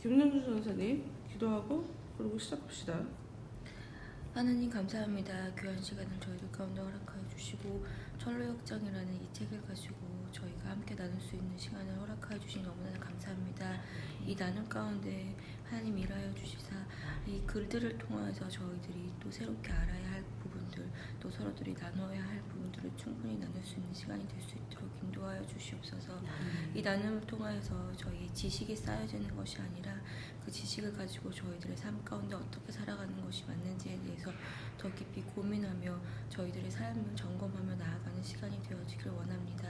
김영주 전사님 기도하고 그러고 시작합시다. 하나님 감사합니다. 귀한 시간을 저희들 가운데 허락하여 주시고 철로역정이라는 이 책을 가지고 저희가 함께 나눌 수 있는 시간을 허락하여 주시니 너무나 감사합니다. 이 나눔 가운데 하나님 일하여 주시사 이 글들을 통해서 저희들이 또 새롭게 알아야 할 부분들, 또 서로들이 나눠야 할 부분들을 충분히 나눌 수 있는 시간이 될 수 있도록 인도하여 주시옵소서. 이 나눔을 통하여서 저희의 지식이 쌓여지는 것이 아니라 그 지식을 가지고 저희들의 삶 가운데 어떻게 살아가는 것이 맞는지에 대해서 더 깊이 고민하며 저희들의 삶을 점검하며 나아가는 시간이 되어지길 원합니다.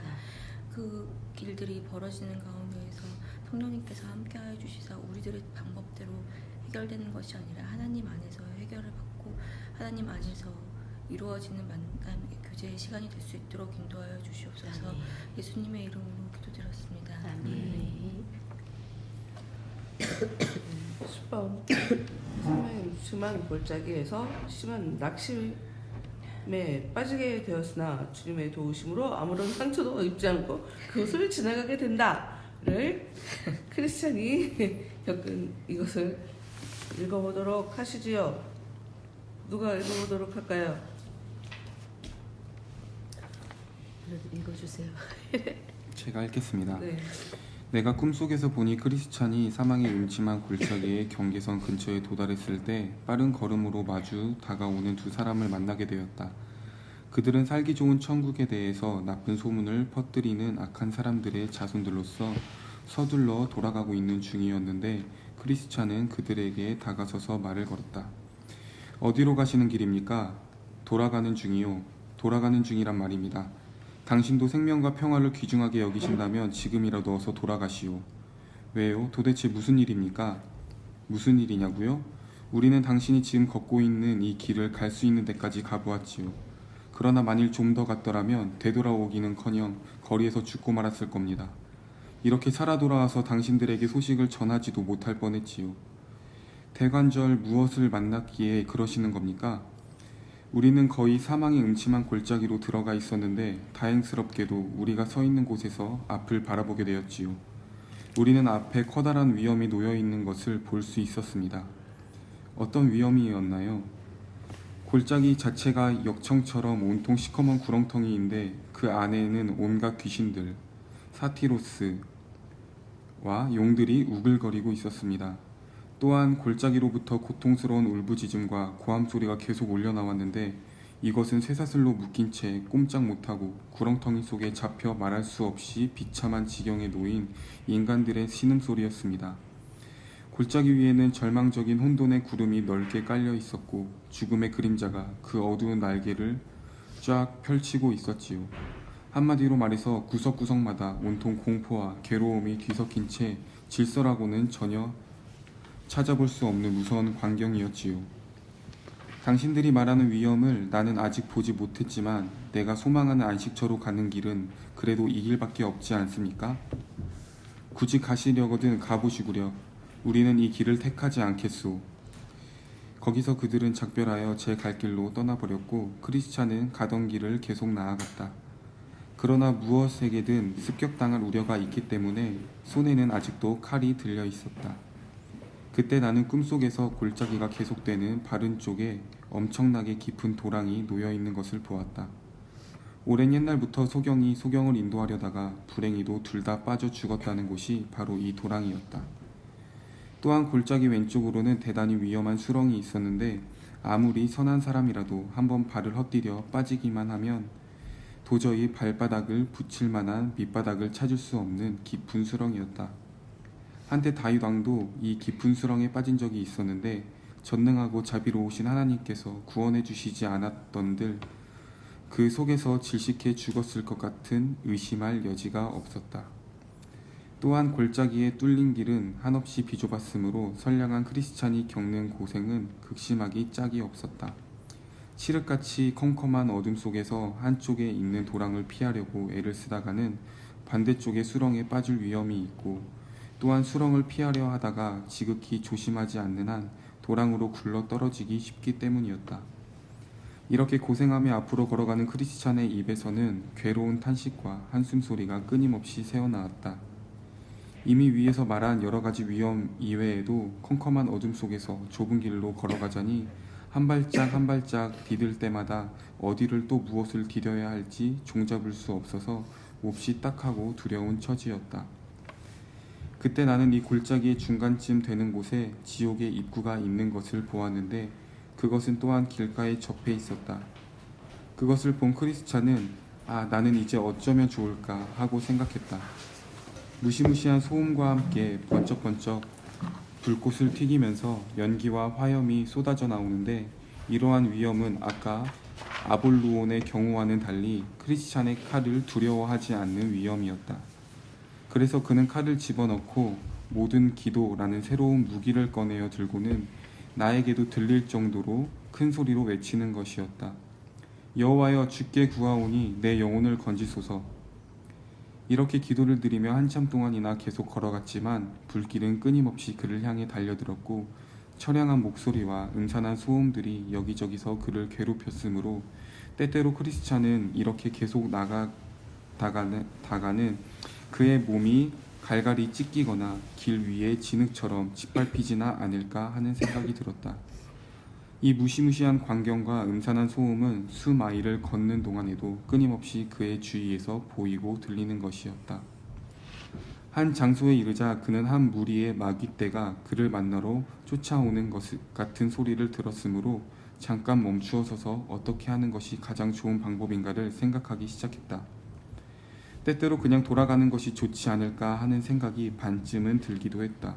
그 길들이 벌어지는 가운데에서 성령님께서 함께하여 주시사 우리들의 방법대로 해결되는 것이 아니라 하나님 안에서 해결을 받고 하나님 안에서 이루어지는 만남의 교제의 시간이 될 수 있도록 인도하여 주시옵소서. 아멘. 예수님의 이름으로 기도드렸습니다. 아멘. 10번 생명의 심한 골짜기에서 심한 낙심에 빠지게 되었으나 주님의 도우심으로 아무런 상처도 입지 않고 그것을 지나가게 된다를 크리스찬이 겪은 이것을 읽어보도록 하시지요. 누가 읽어보도록 할까요? 읽어주세요. 제가 읽겠습니다. 네. 내가 꿈속에서 보니 크리스찬이 사망의 음침한 골짜기의 경계선 근처에 도달했을 때 빠른 걸음으로 마주 다가오는 두 사람을 만나게 되었다. 그들은 살기 좋은 천국에 대해서 나쁜 소문을 퍼뜨리는 악한 사람들의 자손들로서 서둘러 돌아가고 있는 중이었는데 크리스찬은 그들에게 다가서서 말을 걸었다. 어디로 가시는 길입니까? 돌아가는 중이요. 돌아가는 중이란 말입니다. 당신도 생명과 평화를 귀중하게 여기신다면 지금이라도 어서 돌아가시오. 왜요? 도대체 무슨 일입니까? 무슨 일이냐고요? 우리는 당신이 지금 걷고 있는 이 길을 갈 수 있는 데까지 가보았지요. 그러나 만일 좀 더 갔더라면 되돌아오기는커녕 거리에서 죽고 말았을 겁니다. 이렇게 살아 돌아와서 당신들에게 소식을 전하지도 못할 뻔했지요. 대관절 무엇을 만났기에 그러시는 겁니까? 우리는 거의 사망의 음침한 골짜기로 들어가 있었는데 다행스럽게도 우리가 서 있는 곳에서 앞을 바라보게 되었지요. 우리는 앞에 커다란 위험이 놓여 있는 것을 볼 수 있었습니다. 어떤 위험이었나요? 골짜기 자체가 역청처럼 온통 시커먼 구렁텅이인데 그 안에는 온갖 귀신들, 사티로스와 용들이 우글거리고 있었습니다. 또한 골짜기로부터 고통스러운 울부짖음과 고함 소리가 계속 올려나왔는데 이것은 쇠사슬로 묶인 채 꼼짝 못하고 구렁텅이 속에 잡혀 말할 수 없이 비참한 지경에 놓인 인간들의 신음소리였습니다. 골짜기 위에는 절망적인 혼돈의 구름이 넓게 깔려 있었고 죽음의 그림자가 그 어두운 날개를 쫙 펼치고 있었지요. 한마디로 말해서 구석구석마다 온통 공포와 괴로움이 뒤섞인 채 질서라고는 전혀 찾아볼 수 없는 무서운 광경이었지요. 당신들이 말하는 위험을 나는 아직 보지 못했지만 내가 소망하는 안식처로 가는 길은 그래도 이 길밖에 없지 않습니까? 굳이 가시려거든 가보시구려. 우리는 이 길을 택하지 않겠소. 거기서 그들은 작별하여 제 갈 길로 떠나버렸고 크리스찬은 가던 길을 계속 나아갔다. 그러나 무엇에게든 습격당할 우려가 있기 때문에 손에는 아직도 칼이 들려 있었다. 그때 나는 꿈속에서 골짜기가 계속되는 바른 쪽에 엄청나게 깊은 도랑이 놓여있는 것을 보았다. 오랜 옛날부터 소경을 인도하려다가 불행히도 둘 다 빠져 죽었다는 곳이 바로 이 도랑이었다. 또한 골짜기 왼쪽으로는 대단히 위험한 수렁이 있었는데 아무리 선한 사람이라도 한번 발을 헛디뎌 빠지기만 하면 도저히 발바닥을 붙일 만한 밑바닥을 찾을 수 없는 깊은 수렁이었다. 한때 다윗 왕도 이 깊은 수렁에 빠진 적이 있었는데 전능하고 자비로우신 하나님께서 구원해 주시지 않았던들 그 속에서 질식해 죽었을 것 같은 의심할 여지가 없었다. 또한 골짜기에 뚫린 길은 한없이 비좁았으므로 선량한 크리스찬이 겪는 고생은 극심하기 짝이 없었다. 칠흑같이 컴컴한 어둠 속에서 한쪽에 있는 도랑을 피하려고 애를 쓰다가는 반대쪽의 수렁에 빠질 위험이 있고 또한 수렁을 피하려 하다가 지극히 조심하지 않는 한 도랑으로 굴러 떨어지기 쉽기 때문이었다. 이렇게 고생하며 앞으로 걸어가는 크리스찬의 입에서는 괴로운 탄식과 한숨소리가 끊임없이 새어나왔다. 이미 위에서 말한 여러 가지 위험 이외에도 컴컴한 어둠 속에서 좁은 길로 걸어가자니 한 발짝 한 발짝 디딜 때마다 어디를 또 무엇을 디뎌야 할지 종잡을 수 없어서 몹시 딱하고 두려운 처지였다. 그때 나는 이 골짜기의 중간쯤 되는 곳에 지옥의 입구가 있는 것을 보았는데 그것은 또한 길가에 접해 있었다. 그것을 본 크리스찬은 나는 이제 어쩌면 좋을까 하고 생각했다. 무시무시한 소음과 함께 번쩍번쩍 불꽃을 튀기면서 연기와 화염이 쏟아져 나오는데 이러한 위험은 아까 아볼루온의 경우와는 달리 크리스찬의 칼을 두려워하지 않는 위험이었다. 그래서 그는 칼을 집어넣고 모든 기도라는 새로운 무기를 꺼내어 들고는 나에게도 들릴 정도로 큰 소리로 외치는 것이었다. 여호와여 주께 구하오니 내 영혼을 건지소서. 이렇게 기도를 드리며 한참 동안이나 계속 걸어갔지만 불길은 끊임없이 그를 향해 달려들었고 처량한 목소리와 음산한 소음들이 여기저기서 그를 괴롭혔으므로 때때로 크리스찬은 이렇게 계속 나가다가는 그의 몸이 갈갈이 찢기거나 길 위에 진흙처럼 짓밟히지나 않을까 하는 생각이 들었다. 이 무시무시한 광경과 음산한 소음은 수마일을 걷는 동안에도 끊임없이 그의 주위에서 보이고 들리는 것이었다. 한 장소에 이르자 그는 한 무리의 마귀떼가 그를 만나러 쫓아오는 것 같은 소리를 들었으므로 잠깐 멈추어 서서 어떻게 하는 것이 가장 좋은 방법인가를 생각하기 시작했다. 때때로 그냥 돌아가는 것이 좋지 않을까 하는 생각이 반쯤은 들기도 했다.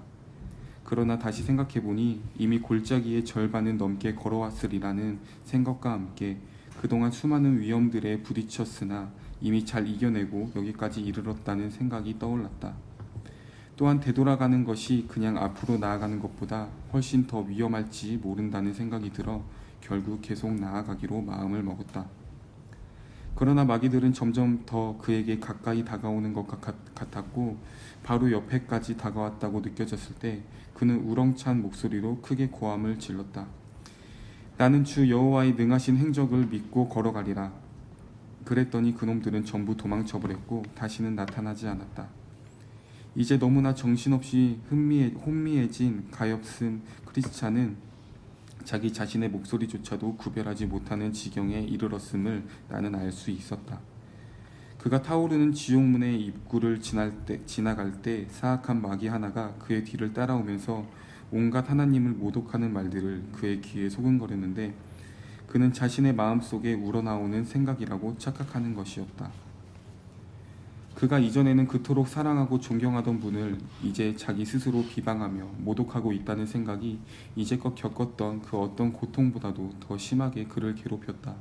그러나 다시 생각해보니 이미 골짜기의 절반은 넘게 걸어왔으리라는 생각과 함께 그동안 수많은 위험들에 부딪혔으나 이미 잘 이겨내고 여기까지 이르렀다는 생각이 떠올랐다. 또한 되돌아가는 것이 그냥 앞으로 나아가는 것보다 훨씬 더 위험할지 모른다는 생각이 들어 결국 계속 나아가기로 마음을 먹었다. 그러나 마귀들은 점점 더 그에게 가까이 다가오는 것 같았고 바로 옆에까지 다가왔다고 느껴졌을 때 그는 우렁찬 목소리로 크게 고함을 질렀다. 나는 주 여호와의 능하신 행적을 믿고 걸어가리라. 그랬더니 그놈들은 전부 도망쳐버렸고 다시는 나타나지 않았다. 이제 너무나 정신없이 혼미해진 가엾은 크리스찬은 자기 자신의 목소리조차도 구별하지 못하는 지경에 이르렀음을 나는 알 수 있었다. 그가 타오르는 지옥문의 입구를 지나갈 때 사악한 마귀 하나가 그의 뒤를 따라오면서 온갖 하나님을 모독하는 말들을 그의 귀에 소근거렸는데 그는 자신의 마음속에 우러나오는 생각이라고 착각하는 것이었다. 그가 이전에는 그토록 사랑하고 존경하던 분을 이제 자기 스스로 비방하며 모독하고 있다는 생각이 이제껏 겪었던 그 어떤 고통보다도 더 심하게 그를 괴롭혔다.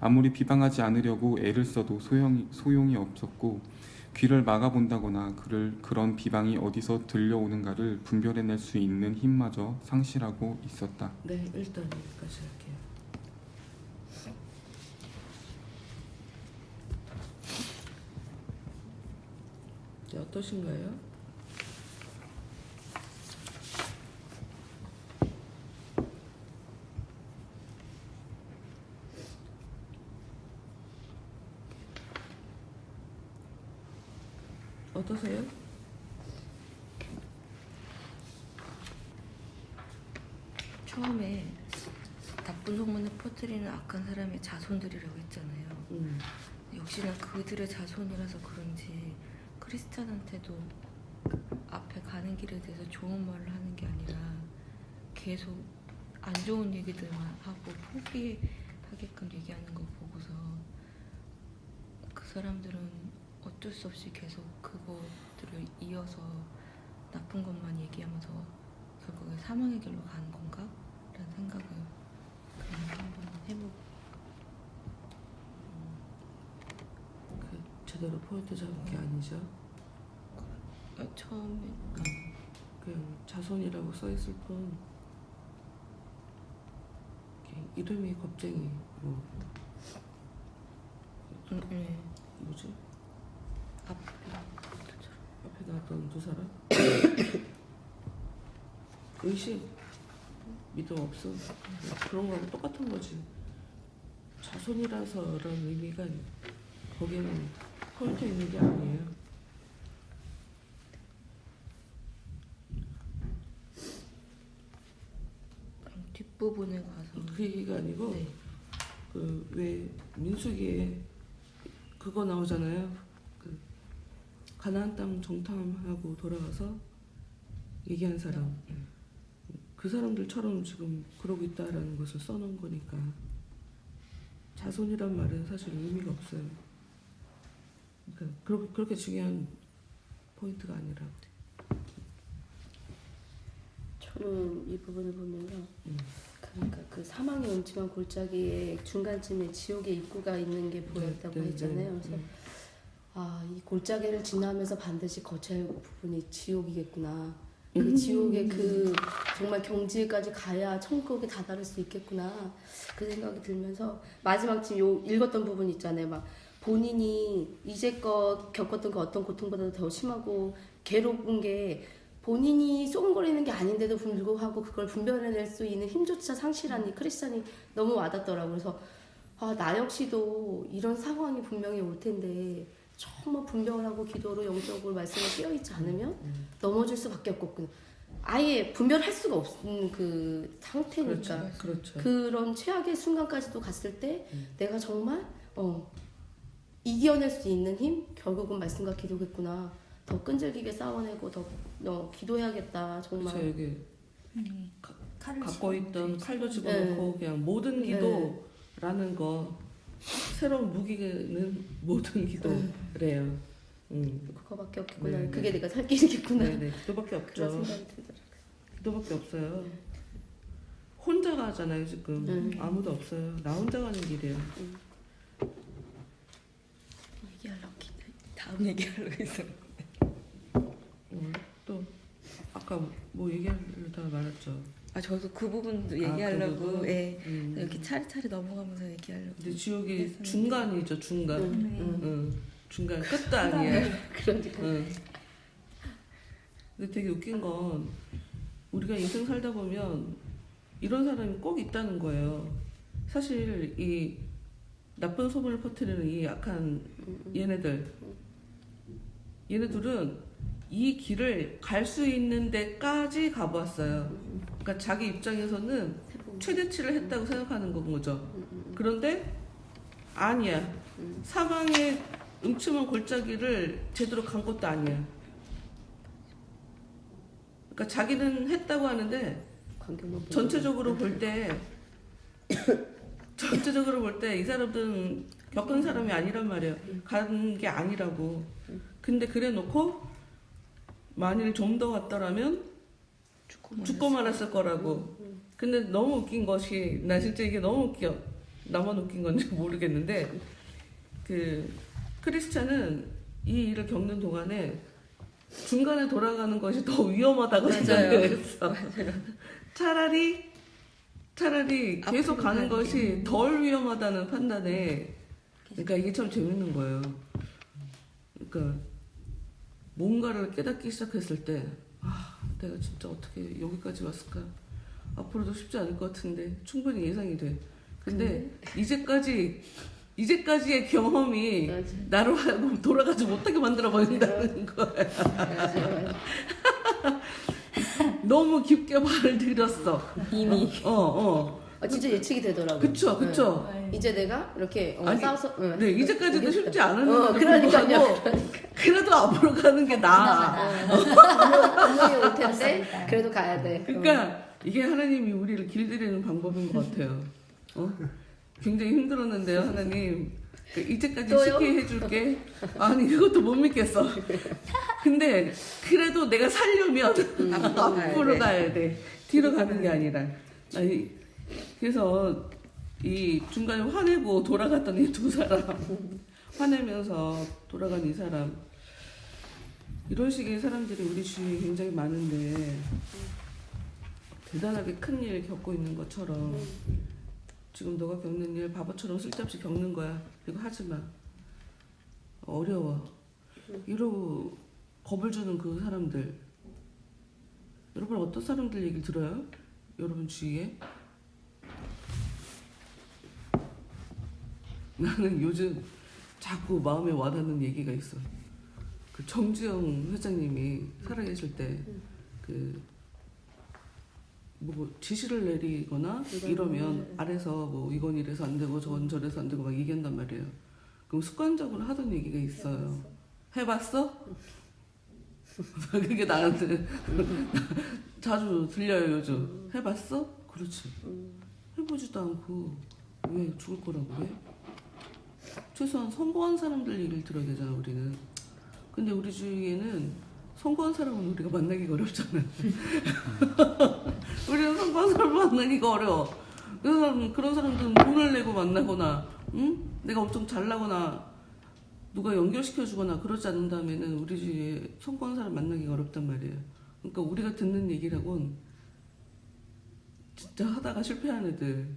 아무리 비방하지 않으려고 애를 써도 소용이 없었고 귀를 막아본다거나 그런 비방이 어디서 들려오는가를 분별해낼 수 있는 힘마저 상실하고 있었다. 네, 일단 여기까지 할게요. 네, 어떠신가요? 어떠세요? 처음에 나쁜 소문을 퍼뜨리는 악한 사람의 자손들이라고 했잖아요. 역시나 그들의 자손이라서 그런지 크리스찬한테도 앞에 가는 길에 대해서 좋은 말을 하는 게 아니라 계속 안 좋은 얘기들만 하고 포기하게끔 얘기하는 걸 보고서 그 사람들은 어쩔 수 없이 계속 그것들을 이어서 나쁜 것만 얘기하면서 결국에 사망의 길로 가는 건가? 라는 생각을 그냥 한번 해보고 제대로 포인트 잡은 게 아니죠. 처음에 그냥 자손이라고 써있을 뿐 이름이 겁쟁이 네. 뭐지? 앞에 앞에 나왔던 두 사람? 의심 믿음 없음 그런 거하고 똑같은 거지. 자손이라서라는 의미가 거기는 포인트 있는 게 아니에요. 뒷부분에 가서 그 얘기가 아니고 네. 그 왜 민수기에 그거 나오잖아요. 그 가나안 땅 정탐하고 돌아가서 얘기한 사람. 그 사람들처럼 지금 그러고 있다라는 것을 써놓은 거니까 자손이란 말은 사실 의미가 없어요. 그러니까 그렇게 중요한 포인트가 아니라. 저는 이 부분을 보면요. 그러니까 그 사망의 음침한 골짜기에 중간쯤에 지옥의 입구가 있는 게 보였다고 했잖아요. 그래서 이 골짜기를 지나면서 반드시 거쳐야 할 부분이 지옥이겠구나. 그 지옥의 그 정말 경지에까지 가야 천국에 다다를 수 있겠구나. 그 생각이 들면서 마지막 지금 요 읽었던 부분 있잖아요. 막 본인이 이제껏 겪었던 그 어떤 고통보다도 더 심하고 괴로운 게 본인이 쏘근거리는 게 아닌데도 불구하고 그걸 분별해낼 수 있는 힘조차 상실한 이 크리스찬이 너무 와닿더라고요. 그래서 나 역시도 이런 상황이 분명히 올 텐데 정말 분별하고 기도로 영적으로 말씀에 깨어있지 않으면 넘어질 수밖에 없겠구나. 아예 분별할 수가 없는 그 상태니까. 그렇죠. 그런 최악의 순간까지도 갔을 때 내가 정말 이겨낼 수 있는 힘? 결국은 말씀과 기도겠구나. 더 끈질기게 싸워내고 더 기도해야겠다. 정말. 그렇죠. 여기 칼을 갖고 있던 집어넣고 칼도 집어넣고 그냥 모든 기도라는 거 새로운 무기는 모든 기도래요. 그거밖에 없겠구나. 네, 그게 네. 내가 살 길이겠구나. 네네. 기도밖에 그런 없죠. 생각이 들더라고요. 기도밖에 없어요. 혼자 가잖아요 지금. 아무도 없어요. 나 혼자 가는 길이에요. 얘기하려고 다음 얘기하려고 했어. 또 아까 뭐 얘기하려다가 말았죠. 저도 그 부분도 그 얘기하려고 부분? 이렇게 차례차례 넘어가면서 얘기하려고. 근데 지옥이 그래서- 중간이죠 중간. 네. 중간 끝도 아니야. 그러니까. 근데 되게 웃긴 건 우리가 인생 살다 보면 이런 사람이 꼭 있다는 거예요. 사실 이 나쁜 소문을 퍼뜨리는 이 약한 얘네들은 이 길을 갈 수 있는 데까지 가보았어요. 그러니까 자기 입장에서는 최대치를 했다고 생각하는 건 거죠. 그런데 아니야. 사방에 음침한 골짜기를 제대로 간 것도 아니야. 그러니까 자기는 했다고 하는데 전체적으로 볼 때 이 사람들은 겪은 사람이 아니란 말이에요. 간 게 아니라고. 근데 그래 놓고 만일 좀 더 갔더라면 죽고 말았을 거라고. 근데 너무 웃긴 것이 나 진짜 이게 너무 웃겨. 나만 웃긴 건지 모르겠는데 그 크리스찬은 이 일을 겪는 동안에 중간에 돌아가는 것이 더 위험하다고 생각을 했어. 차라리 계속 가는 것이 덜 위험하다는 판단에. 그러니까 이게 참 재밌는 거예요. 그러니까 뭔가를 깨닫기 시작했을 때 내가 진짜 어떻게 여기까지 왔을까? 앞으로도 쉽지 않을 것 같은데 충분히 예상이 돼. 근데 이제까지의 경험이 맞아. 나를 하고 돌아가지 못하게 만들어 버린다는 거야. 너무 깊게 발을 들였어. 이미. 진짜 예측이 되더라고요. 그쵸. 네. 이제 내가 이렇게 아니, 싸워서. 네, 이제까지도 이겼다. 쉽지 않았는데 그러니까요. 그래도 앞으로 가는 게 나아. 분명히 올 텐데 그래도 가야 돼. 그러니까 이게 하나님이 우리를 길들이는 방법인 것 같아요. 굉장히 힘들었는데요, 하나님. 이제까지 또요? 쉽게 해줄게. 아니 그것도 못 믿겠어. 근데 그래도 내가 살려면 앞으로 가야 돼. 뒤로 가는 게 아니라. 아니 그래서 이 중간에 화내고 돌아갔던 이 두 사람, 화내면서 돌아간 이 사람, 이런 식의 사람들이 우리 주위에 굉장히 많은데 대단하게 큰 일 겪고 있는 것처럼 지금 너가 겪는 일 바보처럼 쓸데없이 겪는 거야. 이거 하지 마. 어려워. 이러고 겁을 주는 그 사람들. 여러분 어떤 사람들 얘기를 들어요? 여러분 주위에? 나는 요즘 자꾸 마음에 와닿는 얘기가 있어. 그 정주영 회장님이 살아계실 때 그 뭐 지시를 내리거나 이거는 이러면 아래서 뭐 이건 이래서 안 되고 저건 저래서 안 되고 막 얘기한단 말이에요. 그럼 습관적으로 하던 얘기가 있어요. 해봤어? 그게 나한테 자주 들려요 요즘. 해봤어? 그렇지. 해보지도 않고 왜 죽을 거라고 해? 최소한 성공한 사람들 얘기를 들어야 되잖아 우리는. 근데 우리 주위에는 성공한 사람은 우리가 만나기가 어렵잖아. 우리는 성공한 사람을 만나기가 어려워. 그런 사람들은 돈을 내고 만나거나, 응? 내가 엄청 잘나거나 누가 연결시켜주거나 그러지 않는다면은 우리 주위에 성공한 사람 만나기가 어렵단 말이에요. 그러니까 우리가 듣는 얘기라곤 진짜 하다가 실패한 애들,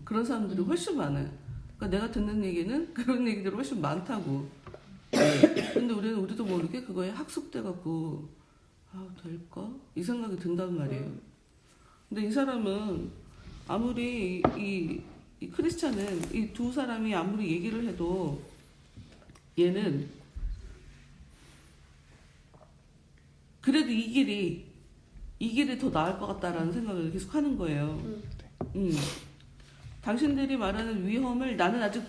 그런 사람들이 훨씬 많아요. 그러니까 내가 듣는 얘기는 그런 얘기들이 훨씬 많다고. 근데 우리도 모르게 그거에 학습돼갖고 아 될까? 이 생각이 든단 말이에요. 근데 이 사람은 아무리 이 크리스찬은 이 두 사람이 아무리 얘기를 해도 얘는 그래도 이 길이 더 나을 것 같다라는 생각을 계속 하는 거예요. 당신들이 말하는 위험을 나는 아직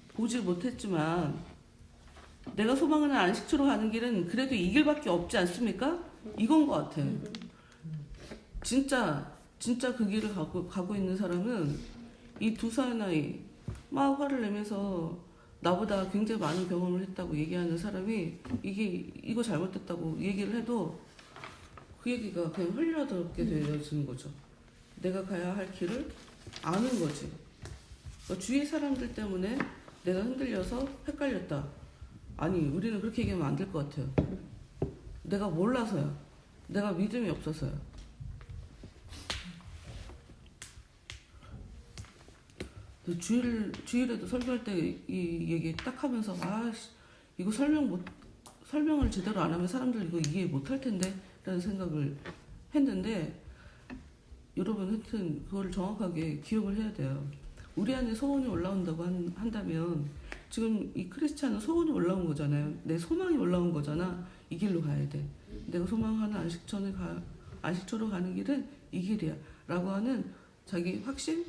보지 못했지만 내가 소망하는 안식처로 가는 길은 그래도 이 길밖에 없지 않습니까? 이건 것 같아. 진짜 그 길을 가고 있는 사람은 이 두 사나이 막 화를 내면서 나보다 굉장히 많은 경험을 했다고 얘기하는 사람이 이거 잘못됐다고 얘기를 해도 그 얘기가 그냥 흘려들게 되어지는 거죠. 내가 가야 할 길을 아는 거지. 그러니까 주위 사람들 때문에 내가 흔들려서 헷갈렸다. 아니 우리는 그렇게 얘기하면 안 될 것 같아요. 내가 몰라서요. 내가 믿음이 없어서요. 주일에도 설교할 때 이 얘기 딱 하면서 이거 설명을 제대로 안 하면 사람들 이거 이해 못 할 텐데 라는 생각을 했는데 여러분 하여튼 그걸 정확하게 기억을 해야 돼요. 우리 안에 소원이 올라온다고 한다면 지금 이 크리스찬은 소원이 올라온 거잖아요. 내 소망이 올라온 거잖아. 이 길로 가야 돼. 내가 소망하는 안식처로 가는 길은 이 길이야 라고 하는 자기 확신,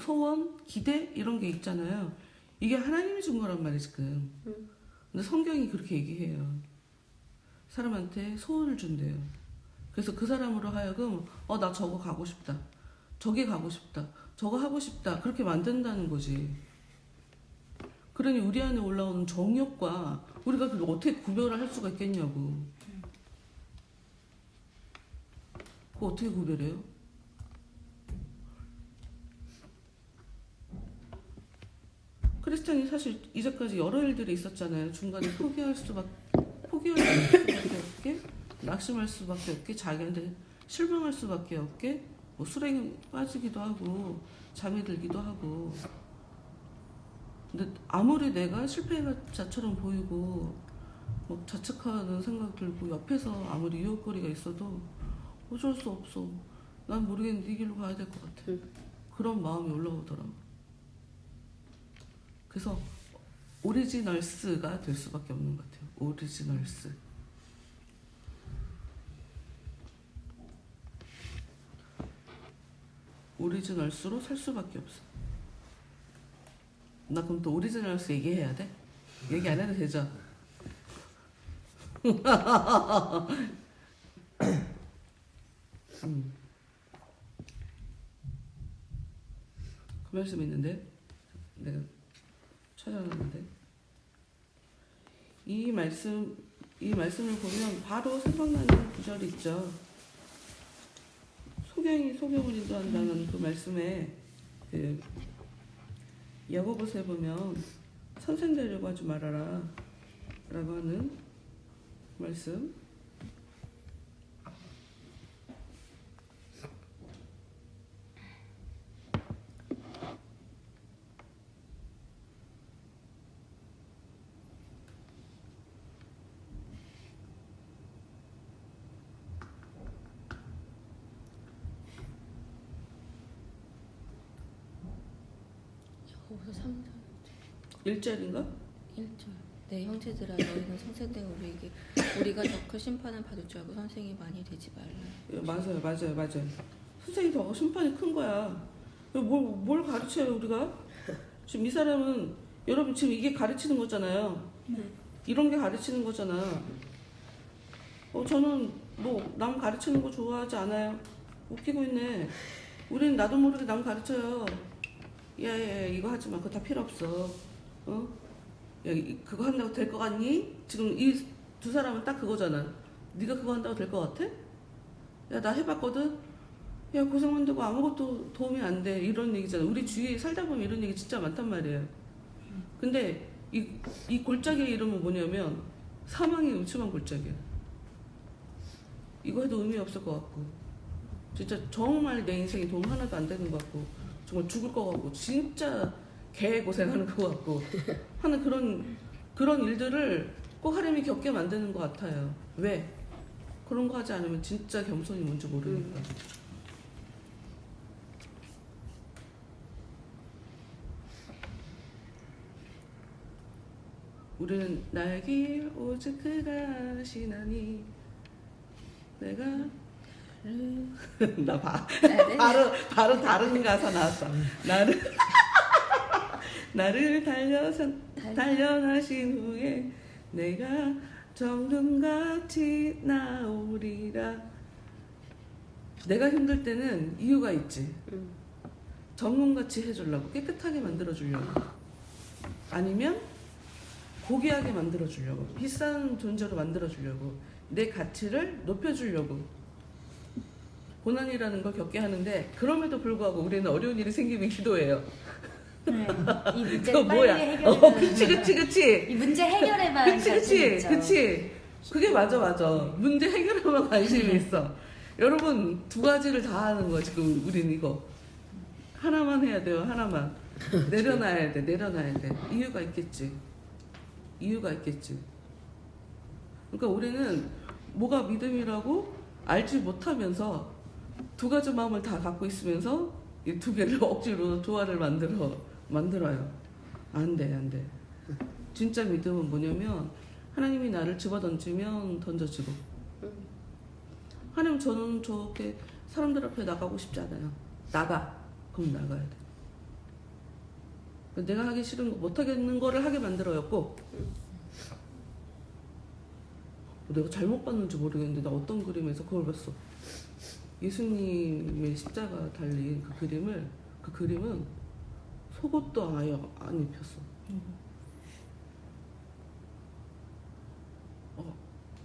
소원, 기대 이런 게 있잖아요. 이게 하나님이 준 거란 말이에요 지금. 근데 성경이 그렇게 얘기해요. 사람한테 소원을 준대요. 그래서 그 사람으로 하여금 나 저거 가고 싶다. 저기 가고 싶다. 저거 하고 싶다. 그렇게 만든다는 거지. 그러니 우리 안에 올라오는 정욕과 우리가 그걸 어떻게 구별을 할 수가 있겠냐고. 그거 어떻게 구별해요? 크리스찬이 사실 이제까지 여러 일들이 있었잖아요. 중간에 포기할 수밖에 없게, 낙심할 수밖에 없게, 자기한테 실망할 수밖에 없게, 뭐 술에 빠지기도 하고 잠이 들기도 하고. 근데 아무리 내가 실패자처럼 보이고 막 자책하는 생각 들고 옆에서 아무리 유혹거리가 있어도 어쩔 수 없어. 난 모르겠는데 이 길로 가야 될 것 같아. 그런 마음이 올라오더라고. 그래서 오리지널스가 될 수밖에 없는 것 같아요. 오리지널스. 오리지널스로 살 수밖에 없어. 나 그럼 또 오리지널스 얘기해야 돼? 얘기 안 해도 되죠? 그 말씀 있는데 내가 찾아놨는데 이 말씀을 보면 바로 생각나는 구절이 있죠. 소경을 인도한다는 그 말씀에 그 야고보서에 보면 선생 되려고 하지 말아라 라고 하는 말씀. 야고보서 3장 1절인가? 1절 네, 형제들아, 너희는 선생된 우리가 더 큰 심판을 받을 줄 알고 선생이 많이 되지 말라. 맞아요. 선생이 더 심판이 큰 거야. 뭘 가르쳐요 우리가? 지금 이 사람은 여러분 지금 이게 가르치는 거잖아요. 이런 게 가르치는 거잖아. 저는 뭐 남 가르치는 거 좋아하지 않아요. 웃기고 있네. 우리는 나도 모르게 남 가르쳐요. 야, 이거 하지 마. 그거 다 필요 없어. 야, 그거 한다고 될 거 같니? 지금 이 두 사람은 딱 그거잖아. 네가 그거 한다고 될 거 같아? 야, 나 해봤거든? 야, 고생한다고 아무것도 도움이 안 돼. 이런 얘기잖아. 우리 주위에 살다 보면 이런 얘기 진짜 많단 말이에요. 근데 이 골짜기의 이름은 뭐냐면 사망의 음침한 골짜기야. 이거 해도 의미 없을 것 같고, 진짜 정말 내 인생에 도움 하나도 안 되는 것 같고, 정말 죽을 것 같고, 진짜 개 고생하는 것 같고 하는 그런 일들을 꼭 하나님이 겪게 만드는 것 같아요. 왜? 그런 거 하지 않으면 진짜 겸손이 뭔지 모르니까. 우리는 나의 길 오직 그가 아시나니 내가 나 바로 다른 가사 나왔어. 나를 단련하신 후에 내가 정금같이 나오리라. 내가 힘들 때는 이유가 있지. 정금같이 해주려고, 깨끗하게 만들어주려고, 아니면 고귀하게 만들어주려고, 비싼 존재로 만들어주려고, 내 가치를 높여주려고 고난이라는 걸 겪게 하는데, 그럼에도 불구하고 우리는 어려운 일이 생기면 기도해요. 네, 이 문제를 그거 빨리 뭐야? 해결해. 그치. 이 문제 해결에만 그치. 그게 맞아. 문제 해결에만 관심이 있어. 여러분, 두 가지를 다 하는 거야, 지금 우린 이거. 하나만 해야 돼요, 하나만. 내려놔야 돼. 이유가 있겠지. 그러니까 우리는 뭐가 믿음이라고 알지 못하면서 두 가지 마음을 다 갖고 있으면서 이 두 개를 억지로 조화를 만들어요. 안 돼. 진짜 믿음은 뭐냐면 하나님이 나를 집어던지면 던져지고, 하나님 저는 저렇게 사람들 앞에 나가고 싶지 않아요. 그럼 나가야 돼. 내가 하기 싫은 거, 못하겠는 거를 하게 만들어요, 꼭. 내가 잘못 봤는지 모르겠는데 나 어떤 그림에서 그걸 봤어. 예수님의 십자가 달린 그 그림은 속옷도 아예 안 입혔어.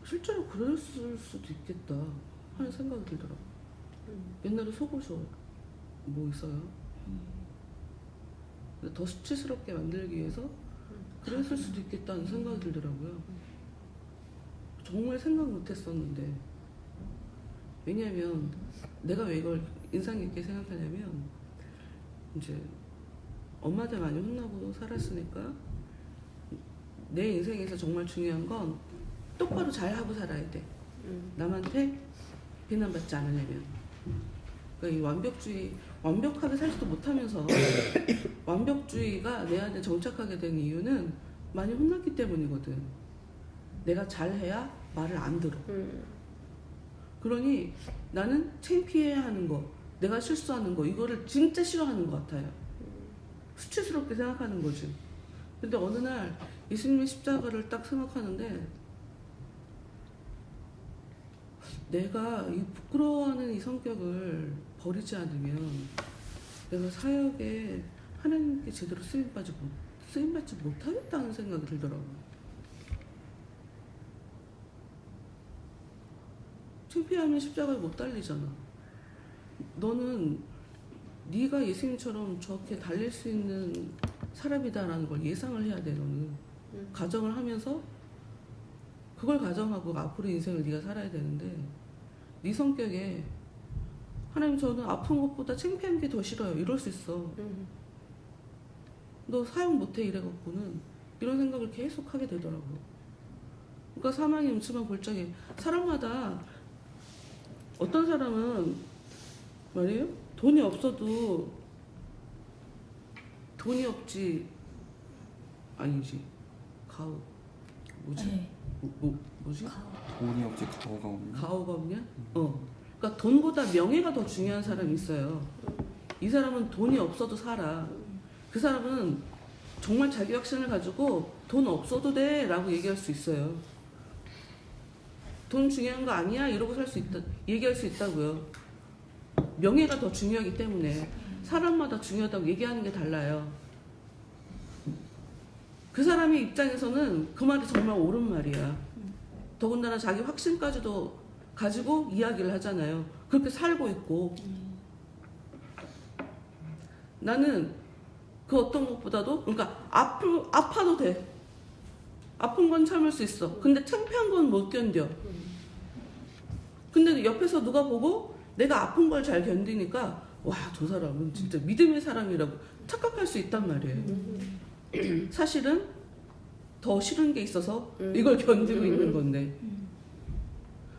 실제로 그랬을 수도 있겠다 하는 생각이 들더라고. 옛날에 속옷이 뭐 있어요? 더 수치스럽게 만들기 위해서 그랬을 수도 있겠다는 생각이 들더라고요. 정말 생각 못했었는데, 왜냐면 내가 왜 이걸 인상 깊게 생각하냐면, 이제 엄마한테 많이 혼나고 살았으니까 내 인생에서 정말 중요한 건 똑바로 잘하고 살아야 돼. 남한테 비난받지 않으려면. 그러니까 이 완벽하게 살지도 못하면서 완벽주의가 내 안에 정착하게 된 이유는 많이 혼났기 때문이거든. 내가 잘해야 말을 안 들어. 그러니 나는 창피해야 하는 거, 내가 실수하는 거, 이거를 진짜 싫어하는 것 같아요. 수치스럽게 생각하는 거지. 근데 어느 날 예수님의 십자가를 딱 생각하는데, 내가 이 부끄러워하는 이 성격을 버리지 않으면 내가 사역에 하나님께 제대로 쓰임받지 못하겠다는 생각이 들더라고요. 창피하면 십자가에 못 달리잖아. 너는 네가 예수님처럼 저렇게 달릴 수 있는 사람이다라는 걸 예상을 해야 돼. 너는 가정을 하면서 그걸 가정하고 앞으로 인생을 네가 살아야 되는데, 네 성격에 하나님 저는 아픈 것보다 창피한 게 더 싫어요, 이럴 수 있어. 너 사역 못해 이래갖고는 이런 생각을 계속 하게 되더라고. 그러니까 사망의 음침한 골짜기, 사람마다 어떤 사람은 말이에요, 돈이 없어도 돈이 없지 아니지 가우 뭐지? 네. 뭐지? 돈이 없지 가오가 없네. 가오가 없냐? 그러니까 돈보다 명예가 더 중요한 사람이 있어요. 이 사람은 돈이 없어도 살아. 그 사람은 정말 자기 확신을 가지고 돈 없어도 돼 라고 얘기할 수 있어요. 돈 중요한 거 아니야? 이러고 살 수 있다, 얘기할 수 있다고요. 명예가 더 중요하기 때문에 사람마다 중요하다고 얘기하는 게 달라요. 그 사람의 입장에서는 그 말이 정말 옳은 말이야. 더군다나 자기 확신까지도 가지고 이야기를 하잖아요. 그렇게 살고 있고. 나는 그 어떤 것보다도, 그러니까 아파도 돼. 아픈 건 참을 수 있어. 근데 창피한 건 못 견뎌. 근데 옆에서 누가 보고 내가 아픈 걸 잘 견디니까 와, 저 사람은 진짜 믿음의 사람이라고 착각할 수 있단 말이에요. 사실은 더 싫은 게 있어서 이걸 견디고 있는 건데.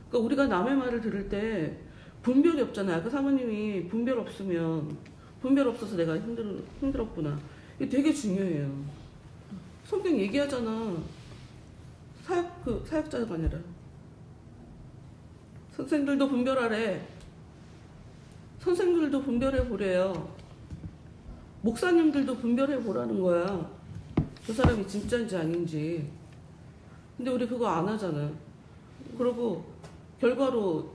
그러니까 우리가 남의 말을 들을 때 분별이 없잖아요. 아까 사모님이 분별 없으면, 분별 없어서 내가 힘들었구나. 이게 되게 중요해요. 성경 얘기하잖아. 사역자가 아니라 선생들도 분별하래. 선생들도 분별해 보래요. 목사님들도 분별해 보라는 거야. 그 사람이 진짜인지 아닌지. 근데 우리 그거 안 하잖아. 그러고 결과로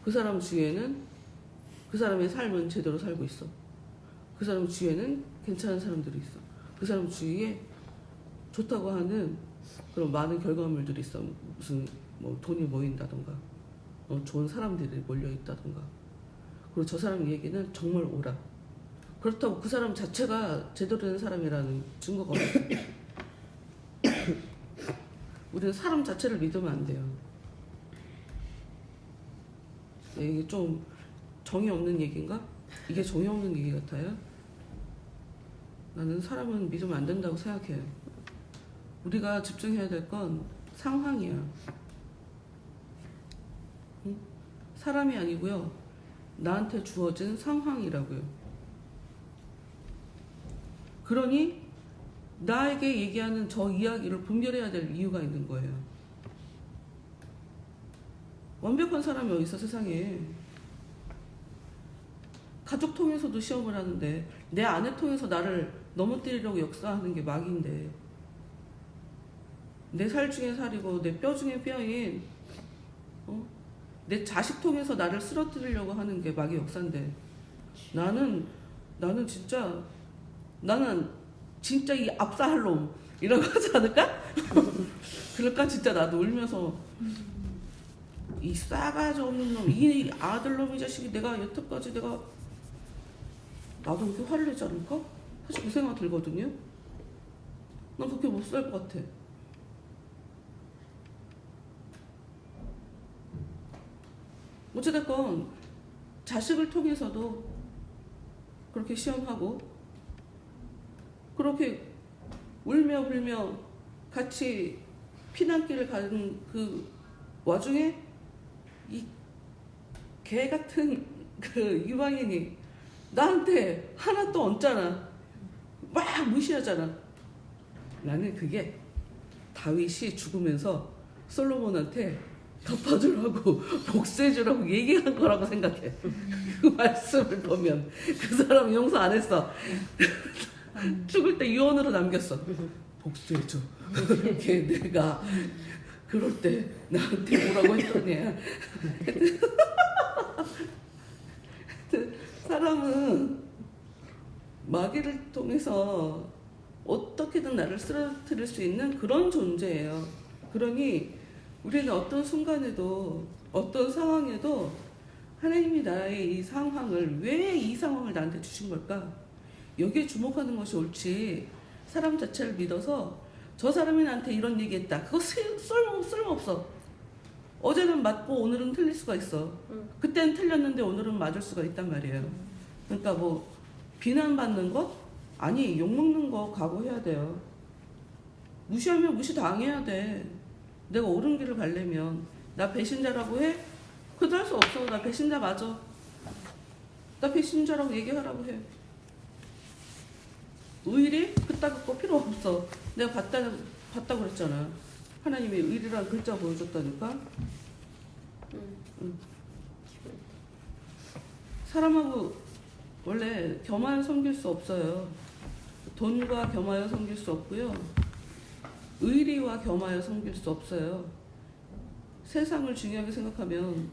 그 사람 주위에는, 그 사람의 삶은 제대로 살고 있어. 그 사람 주위에는 괜찮은 사람들이 있어. 그 사람 주위에 좋다고 하는 그런 많은 결과물들이 있어. 무슨 뭐 돈이 모인다던가, 좋은 사람들이 몰려 있다던가. 그리고 저 사람 얘기는 정말 옳아. 그렇다고 그 사람 자체가 제대로 된 사람이라는 증거가 없어. 우리는 사람 자체를 믿으면 안 돼요. 이게 좀 정이 없는 얘기인가? 이게 정이 없는 얘기 같아요? 나는 사람은 믿으면 안 된다고 생각해요. 우리가 집중해야 될 건 상황이야. 응? 사람이 아니고요. 나한테 주어진 상황이라고요. 그러니 나에게 얘기하는 저 이야기를 분별해야 될 이유가 있는 거예요. 완벽한 사람이 어디 있어, 세상에. 가족 통해서도 시험을 하는데 내 아내 통해서 나를 넘어뜨리려고 역사하는 게 막인데, 내 살 중에 살이고 내 뼈 중에 뼈인 내 자식 통해서 나를 쓰러뜨리려고 하는 게 막의 역사인데, 나는 진짜 이 압사할 놈 이라고 하지 않을까? 그럴까? 진짜 나도 울면서 이 싸가지 없는 놈, 이 아들놈, 이 자식이 내가 여태까지 나도 그렇게 화를 내지 않을까? 사실 그 생각 들거든요. 난 그렇게 못 살 것 같아. 어찌됐건 자식을 통해서도 그렇게 시험하고, 그렇게 울며 불며 같이 피난길을 가는 그 와중에 이 개 같은 그 이방인이 나한테 하나 또 얹잖아. 막 무시하잖아. 나는 그게 다윗이 죽으면서 솔로몬한테 덮어주라고 복수해주라고 얘기한 거라고 생각해. 그 말씀을 보면 그 사람 용서 안 했어. 죽을 때 유언으로 남겼어. 복수해줘. 이렇게 내가 그럴 때 나한테 뭐라고 했더니. 사람은 마귀를 통해서 어떻게든 나를 쓰러뜨릴 수 있는 그런 존재예요. 그러니 우리는 어떤 순간에도, 어떤 상황에도 하나님이 나의 이 상황을, 왜 이 상황을 나한테 주신 걸까? 여기에 주목하는 것이 옳지, 사람 자체를 믿어서 저 사람이 나한테 이런 얘기했다, 그거 쓸모없어. 어제는 맞고 오늘은 틀릴 수가 있어. 그때는 틀렸는데 오늘은 맞을 수가 있단 말이에요. 그러니까 뭐 비난받는 거? 아니, 욕먹는 거 각오해야 돼요. 무시하면 무시 당해야 돼. 내가 옳은 길을 가려면. 나 배신자라고 해? 그래도 할 수 없어. 나 배신자 맞아. 나 배신자라고 얘기하라고 해. 의리? 그따위 거 필요 없어. 내가 봤다고 그랬잖아. 하나님의 의리란 글자 보여줬다니까. 사람하고 원래 겸하여 섬길 수 없어요. 돈과 겸하여 섬길 수 없고요. 의리와 겸하여 섬길 수 없어요. 세상을 중요하게 생각하면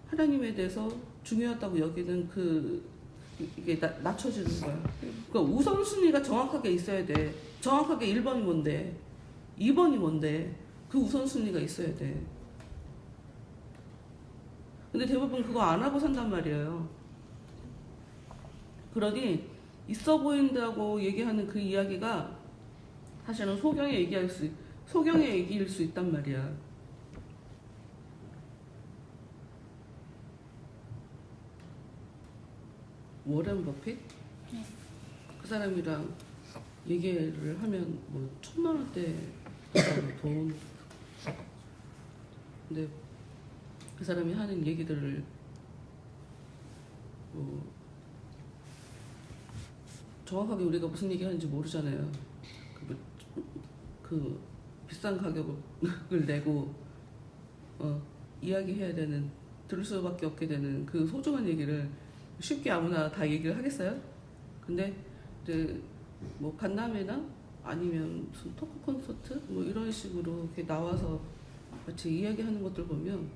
하나님에 대해서 중요하다고 여기는 이게 낮춰지는 거야. 그러니까 우선순위가 정확하게 있어야 돼. 정확하게 1번이 뭔데, 2번이 뭔데, 그 우선순위가 있어야 돼. 근데 대부분 그거 안 하고 산단 말이에요. 그러니 있어 보인다고 얘기하는 그 이야기가 사실은 소경의 얘기일 수 있단 말이야. 워렌 버핏? 네. 그 사람이랑 얘기를 하면 뭐 1,000만 원대 돈. 근데 그 사람이 하는 얘기들을 뭐 정확하게 우리가 무슨 얘기하는지 모르잖아요. 그 비싼 가격을 내고 이야기해야 되는, 들을 수밖에 없게 되는 그 소중한 얘기를 쉽게 아무나 다 얘기를 하겠어요? 근데 이제 뭐 간담회나 아니면 무슨 토크 콘서트 뭐 이런 식으로 이렇게 나와서 같이 이야기하는 것들 보면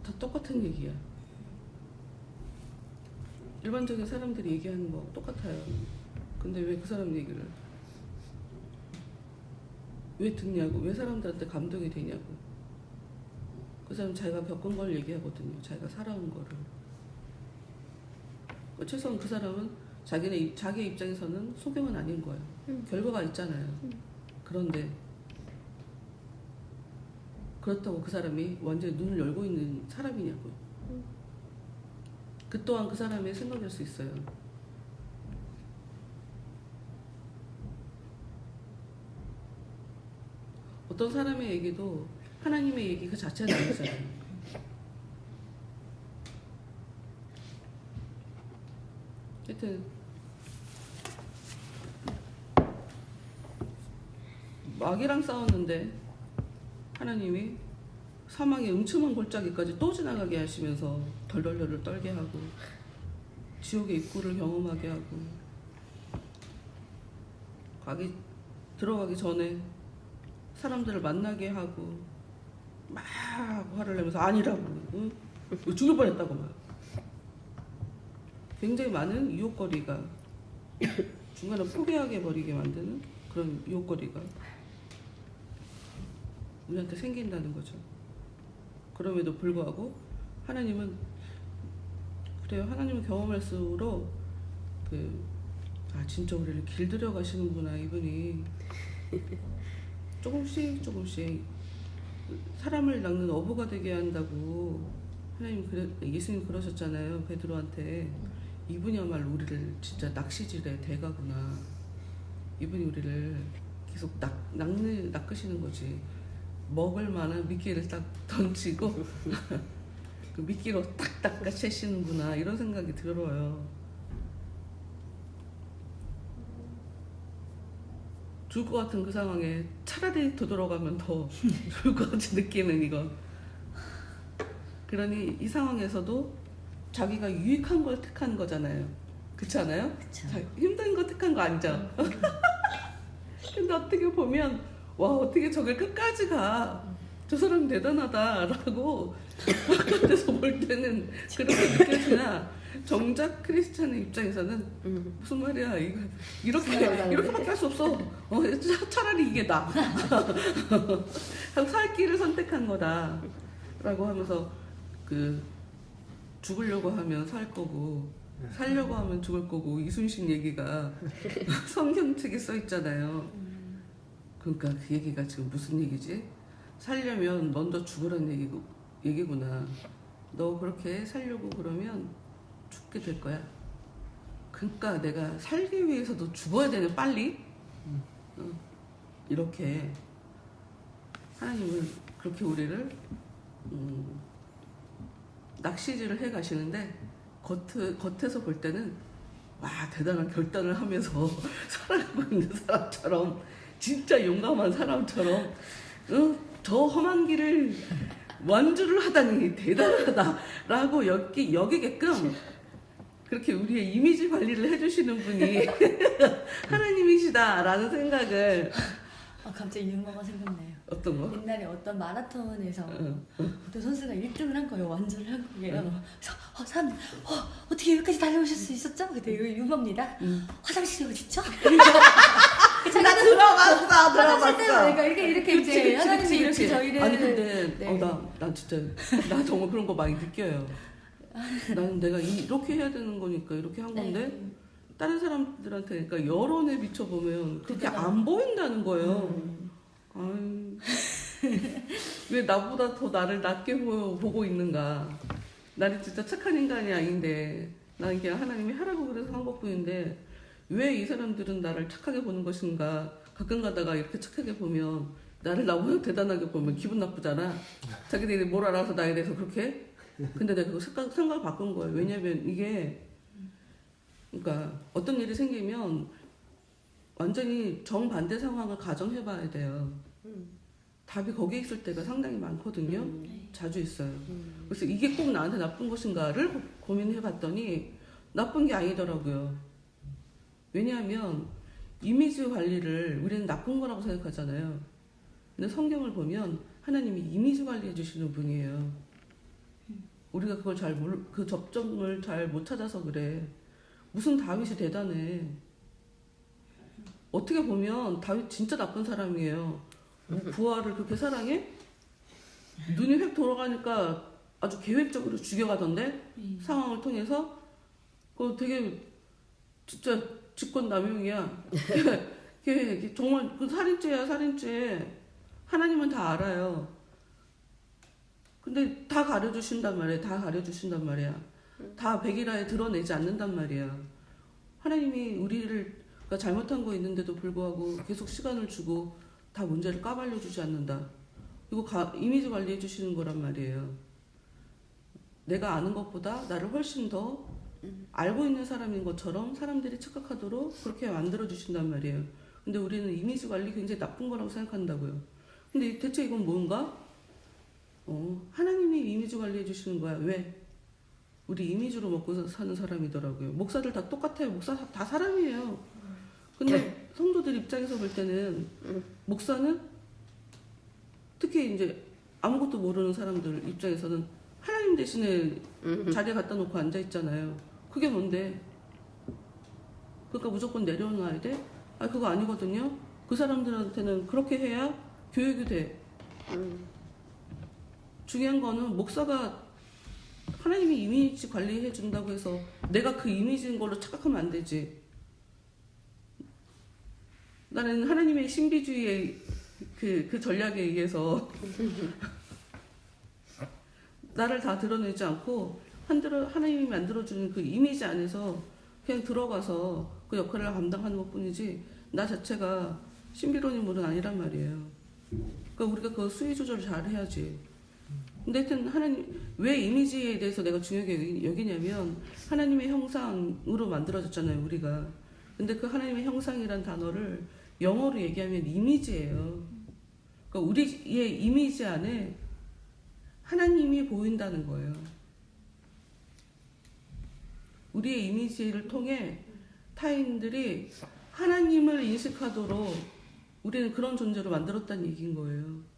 다 똑같은 얘기야. 일반적인 사람들이 얘기하는 거 똑같아요. 근데 왜 그 사람 얘기를 왜 듣냐고, 왜 사람들한테 감동이 되냐고. 그 사람 자기가 겪은 걸 얘기하거든요. 자기가 살아온 거를. 최소한 그 사람은 자기 입장에서는 소경은 아닌 거예요. 결과가 있잖아요. 그런데 그렇다고 그 사람이 완전히 눈을 열고 있는 사람이냐고요. 그 또한 그 사람의 생각일 수 있어요. 어떤 사람의 얘기도 하나님의 얘기 그 자체는 아니잖아요. 하여튼 마귀랑 싸웠는데 하나님이 사망의 음침한 골짜기까지 또 지나가게 하시면서 덜덜덜을 떨게 하고 지옥의 입구를 경험하게 하고 들어가기 전에 사람들을 만나게 하고 막 화를 내면서 아니라고, 응? 죽을 뻔했다고 막 굉장히 많은 유혹거리가 중간에 포기하게 버리게 만드는 그런 유혹거리가 우리한테 생긴다는 거죠. 그럼에도 불구하고 하나님은 그래요. 하나님을 경험할수록 진짜 우리를 길들여 가시는구나. 이분이 조금씩 사람을 낚는 어부가 되게 한다고 예수님 그러셨잖아요. 베드로한테. 이분이야말로 우리를 진짜 낚시질의 대가구나. 이분이 우리를 계속 낚으시는 거지. 먹을 만한 미끼를 딱 던지고 그 미끼로 딱딱 채시는구나. 이런 생각이 들어요. 죽을 것 같은 그 상황에 차라리 되돌아가면 더 좋을 것 같이 느끼는 이거. 그러니 이 상황에서도 자기가 유익한 걸 택하는 거잖아요. 그렇지 않아요? 그쵸. 힘든 거 택한 거 아니죠? 근데 어떻게 보면 와, 어떻게 저걸 끝까지 가. 저 사람 대단하다라고 바깥에서 볼 때는 그렇게 느껴지나 정작 크리스찬의 입장에서는 무슨 말이야, 이렇게밖에 할 수 없어. 차라리 이게 나. 살 길을 선택한 거다라고 하면서 죽으려고 하면 살 거고 살려고 하면 죽을 거고 이순신 얘기가 성경책에 써 있잖아요. 그러니까 그 얘기가 지금 무슨 얘기지? 살려면 먼저 죽으라는 얘기구나. 너 그렇게 살려고 그러면 죽게 될 거야. 그러니까 내가 살기 위해서도 죽어야 되는, 빨리. 이렇게 하나님은 그렇게 우리를 낚시질을 해 가시는데 겉에서 볼 때는 와, 대단한 결단을 하면서 살아가고 있는 사람처럼 진짜 용감한 사람처럼 저 험한 길을 완주를 하다니 대단하다라고 여기게끔 그렇게 우리의 이미지 관리를 해주시는 분이 하나님이시다라는 생각을. 갑자기 유머가 생각나요. 어떤 거? 옛날에 어떤 마라톤에서 어떤 선수가 1등을 한 거예요. 완주를 한 거예요. 그래서 사람들 어떻게 여기까지 달려오실 수 있었죠? 그때 이거 유머입니다. 화장실이 어딨죠? 나 들어갔어. 그러니까 이렇게 이제 하나님이 이렇게 저희를 아니 근데 네. 나 진짜 나 정말 그런 거 많이 느껴요. 나는 내가 이렇게 해야 되는 거니까 이렇게 한 건데 네. 다른 사람들한테 그러니까 여론에 비춰 보면 그렇게 안 보인다는 거예요. 아유, 왜 나보다 더 나를 낮게 보고 있는가? 나는 진짜 착한 인간이 아닌데 나는 그냥 하나님이 하라고 그래서 한 것뿐인데 왜 이 사람들은 나를 착하게 보는 것인가? 가끔 가다가 이렇게 착하게 보면 나를 나보다 대단하게 보면 기분 나쁘잖아. 자기들이 뭘 알아서 나에 대해서 그렇게. 근데 내가 그거 생각을 바꾼 거예요. 왜냐면 이게 그러니까 어떤 일이 생기면 완전히 정반대 상황을 가정해봐야 돼요. 답이 거기에 있을 때가 상당히 많거든요. 자주 있어요. 그래서 이게 꼭 나한테 나쁜 것인가를 고민해봤더니 나쁜 게 아니더라고요. 왜냐하면 이미지 관리를 우리는 나쁜 거라고 생각하잖아요. 근데 성경을 보면 하나님이 이미지 관리해 주시는 분이에요. 우리가 그걸 그 접점을 잘 못 찾아서 그래. 무슨 다윗이 대단해. 어떻게 보면 다윗 진짜 나쁜 사람이에요. 부하를 그렇게 사랑해? 눈이 획 돌아가니까 아주 계획적으로 죽여가던데 상황을 통해서 그거 되게 진짜 직권남용이야. 걔 정말 그 살인죄. 하나님은 다 알아요. 근데 다 가려주신단 말이야. 다 백일하에 드러내지 않는단 말이야. 하나님이 우리가 잘못한 거 있는데도 불구하고 계속 시간을 주고 다 문제를 까발려주지 않는다. 이거 이미지 관리해 주시는 거란 말이에요. 내가 아는 것보다 나를 훨씬 더 알고 있는 사람인 것처럼 사람들이 착각하도록 그렇게 만들어 주신단 말이에요. 근데 우리는 이미지 관리 굉장히 나쁜 거라고 생각한다고요. 근데 대체 이건 뭔가? 하나님이 이미지 관리해 주시는 거야. 왜? 우리 이미지로 먹고 사는 사람이더라고요. 목사들 다 똑같아요. 목사 다 사람이에요. 근데 성도들 입장에서 볼 때는 목사는 특히 이제 아무것도 모르는 사람들 입장에서는 하나님 대신에 자리에 갖다 놓고 앉아 있잖아요. 그게 뭔데? 그러니까 무조건 내려놔야 돼? 그거 아니거든요. 그 사람들한테는 그렇게 해야 교육이 돼. 중요한 거는 목사가 하나님이 이미지 관리해 준다고 해서 내가 그 이미지인 걸로 착각하면 안 되지. 나는 하나님의 신비주의의 그 전략에 의해서 나를 다 드러내지 않고 하나님이 만들어주는 그 이미지 안에서 그냥 들어가서 그 역할을 감당하는 것 뿐이지 나 자체가 신비로운 아니란 말이에요. 그러니까 우리가 그 수위 조절을 잘 해야지. 근데 하여튼 하나님 왜 이미지에 대해서 내가 중요하게 여기냐면 하나님의 형상으로 만들어졌잖아요 우리가. 근데 그 하나님의 형상이란 단어를 영어로 얘기하면 이미지예요. 그러니까 우리의 이미지 안에 하나님이 보인다는 거예요. 우리의 이미지를 통해 타인들이 하나님을 인식하도록 우리는 그런 존재로 만들었다는 얘기인 거예요.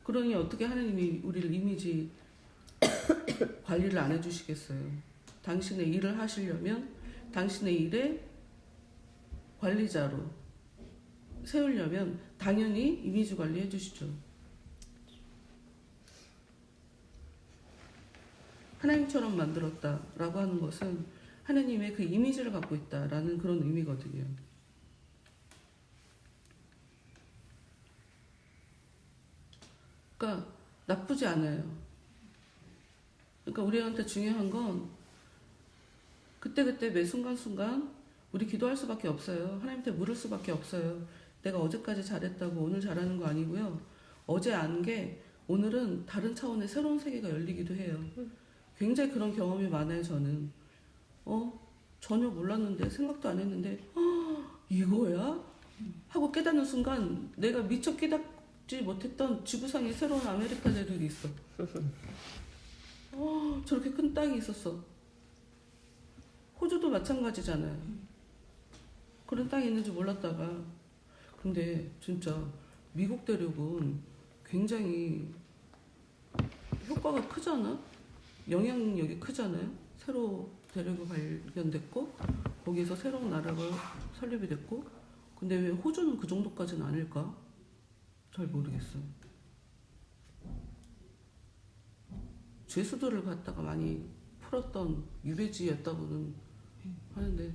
그러니 어떻게 하나님이 우리를 이미지 관리를 안 해주시겠어요? 당신의 일을 하시려면 당신의 일의 관리자로 세우려면 당연히 이미지 관리해 주시죠. 하나님처럼 만들었다라고 하는 것은 하나님의 그 이미지를 갖고 있다라는 그런 의미거든요. 그러니까 나쁘지 않아요. 그러니까 우리한테 중요한 건 그때그때 매 순간순간 우리 기도할 수밖에 없어요. 하나님한테 물을 수밖에 없어요. 내가 어제까지 잘했다고 오늘 잘하는 거 아니고요. 어제 안 게 오늘은 다른 차원의 새로운 세계가 열리기도 해요. 굉장히 그런 경험이 많아요, 저는. 전혀 몰랐는데, 생각도 안 했는데, 이거야? 하고 깨닫는 순간 내가 미처 깨닫지 못했던 지구상에 새로운 아메리카 대륙이 있어. 저렇게 큰 땅이 있었어. 호주도 마찬가지잖아요. 그런 땅이 있는지 몰랐다가 근데 진짜 미국 대륙은 굉장히 효과가 크잖아? 영향력이 크잖아요? 새로 대륙이 발견됐고 거기서 새로운 나라가 설립이 됐고 근데 왜 호주는 그 정도까지는 아닐까? 잘 모르겠어요. 죄수들을 갖다가 많이 풀었던 유배지였다고는 하는데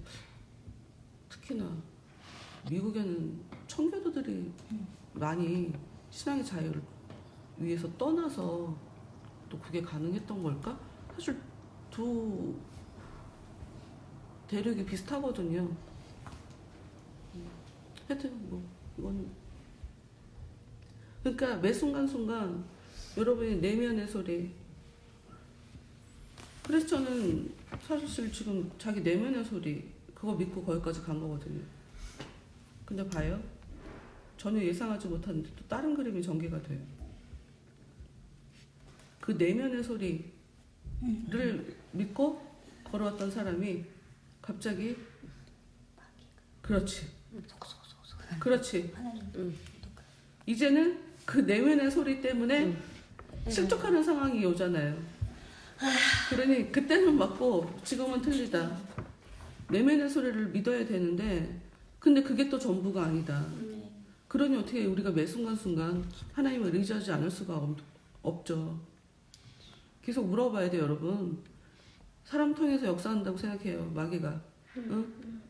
특히나 미국에는 청교도들이 많이 신앙의 자유를 위해서 떠나서 또 그게 가능했던 걸까? 사실 두 대륙이 비슷하거든요. 하여튼 뭐 이건 그러니까 매 순간순간 여러분의 내면의 소리 그래서 저는 사실 지금 자기 내면의 소리 그거 믿고 거기까지 간 거거든요. 근데 봐요. 전혀 예상하지 못했는데 또 다른 그림이 전개가 돼요. 그 내면의 소리를 믿고 걸어왔던 사람이 갑자기 그렇지. 그렇지. 이제는 그 내면의 소리 때문에 실족하는 상황이 오잖아요. 그러니 그때는 맞고 지금은 틀리다. 내면의 소리를 믿어야 되는데 근데 그게 또 전부가 아니다. 그러니 어떻게 우리가 매 순간순간 하나님을 의지하지 않을 수가 없죠. 계속 물어봐야 돼요, 여러분. 사람 통해서 역사한다고 생각해요, 마귀가. 응?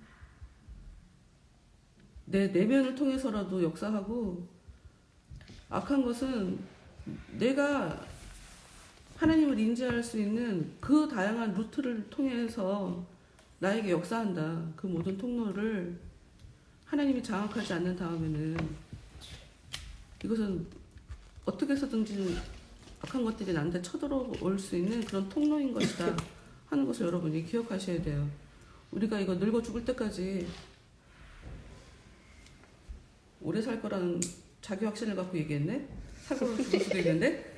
내 내면을 통해서라도 역사하고 악한 것은 내가 하나님을 인지할 수 있는 그 다양한 루트를 통해서 나에게 역사한다. 그 모든 통로를 하나님이 장악하지 않는 다음에는 이것은 어떻게 해서든지 악한 것들이 나한테 쳐들어올 수 있는 그런 통로인 것이다 하는 것을 여러분이 기억하셔야 돼요. 우리가 이거 늙어 죽을 때까지 오래 살 거라는 자기 확신을 갖고 얘기했네? 살고 죽을 수도 있는데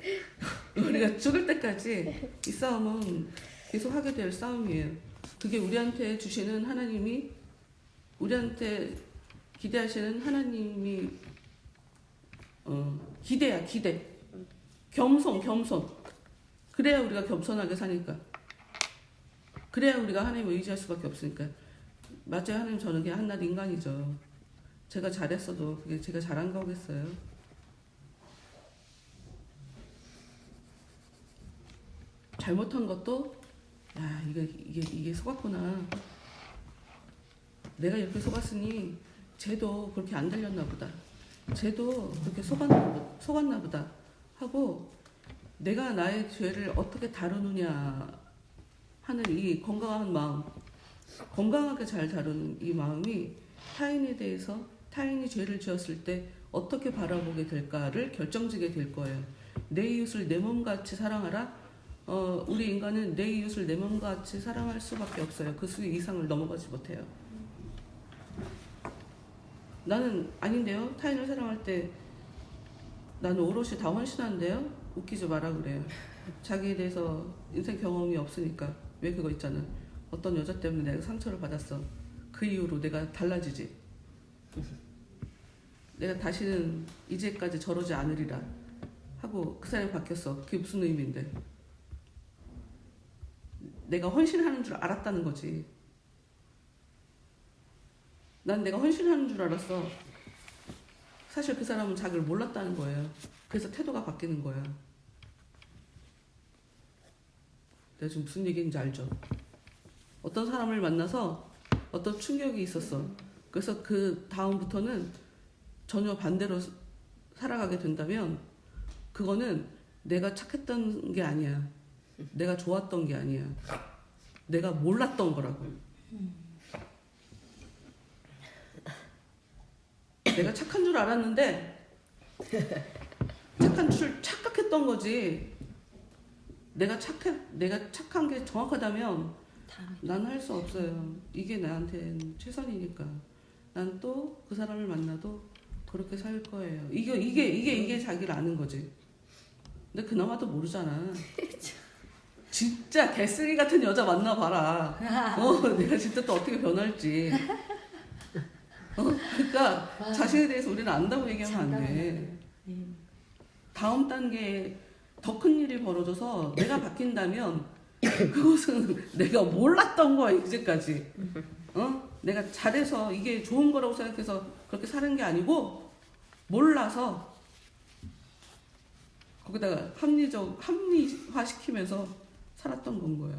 우리가 죽을 때까지 이 싸움은 계속 하게 될 싸움이에요. 그게 우리한테 주시는 하나님이 우리한테 기대하시는 하나님이 기대야 기대. 겸손. 그래야 우리가 겸손하게 사니까. 그래야 우리가 하나님을 의지할 수밖에 없으니까. 맞아요. 하나님 저는 그냥 한낱 인간이죠. 제가 잘했어도 그게 제가 잘한 거겠어요. 잘못한 것도 야 이게 속았구나. 내가 이렇게 속았으니 쟤도 그렇게 안 들렸나 보다. 쟤도 그렇게 속았나 보다 하고 내가 나의 죄를 어떻게 다루느냐 하는 이 건강한 마음, 건강하게 잘 다루는 이 마음이 타인에 대해서 타인이 죄를 지었을 때 어떻게 바라보게 될까를 결정지게 될 거예요. 내 이웃을 내 몸같이 사랑하라. 우리 인간은 내 이웃을 내 몸같이 사랑할 수밖에 없어요. 그 수 이상을 넘어가지 못해요. 나는 아닌데요. 타인을 사랑할 때 나는 오롯이 다 헌신한대요. 웃기지 마라 그래요. 자기에 대해서 인생 경험이 없으니까. 왜 그거 있잖아. 어떤 여자 때문에 내가 상처를 받았어. 그 이후로 내가 달라지지. 내가 다시는 이제까지 저러지 않으리라 하고 그 사람이 바뀌었어. 그게 무슨 의미인데. 내가 헌신하는 줄 알았다는 거지. 난 내가 헌신하는 줄 알았어. 사실 그 사람은 자기를 몰랐다는 거예요. 그래서 태도가 바뀌는 거야. 내가 지금 무슨 얘기인지 알죠? 어떤 사람을 만나서 어떤 충격이 있었어. 그래서 그 다음부터는 전혀 반대로 살아가게 된다면 그거는 내가 착했던 게 아니야. 내가 좋았던 게 아니야. 내가 몰랐던 거라고. 내가 착한 줄 알았는데 착각했던 거지. 내가 착한 게 정확하다면 난 할 수 없어요. 이게 나한테는 최선이니까. 난 또 그 사람을 만나도 그렇게 살 거예요. 이게 자기를 아는 거지. 근데 그나마도 모르잖아. 진짜 개쓰레기 같은 여자 만나봐라. 내가 진짜 또 어떻게 변할지. 그러니까 자신에 대해서 우리는 안다고 얘기하면 안 돼. 다음 단계에 더 큰 일이 벌어져서 내가 바뀐다면 그것은 내가 몰랐던 거야 이제까지. 내가 잘해서 이게 좋은 거라고 생각해서 그렇게 사는 게 아니고 몰라서 거기다가 합리화시키면서 살았던 건 거야.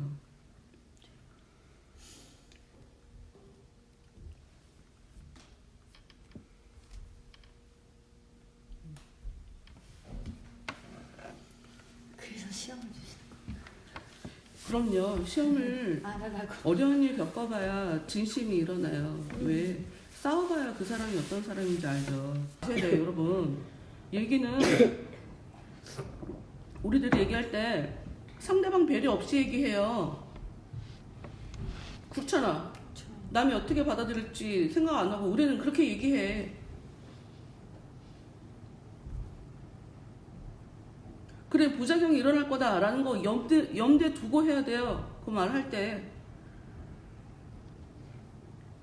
그래서 시험을 주시는 그럼요. 시험을 알아가고. 어려운 일 겪어봐야 진심이 일어나요. 왜? 싸워봐야 그 사람이 어떤 사람인지 알죠. 네, 여러분. 얘기는 우리들이 얘기할 때 상대방 배려 없이 얘기해요. 그렇잖아. 남이 어떻게 받아들일지 생각 안 하고 우리는 그렇게 얘기해. 그래, 부작용이 일어날 거다라는 거 염두에 두고 해야 돼요. 그 말 할 때.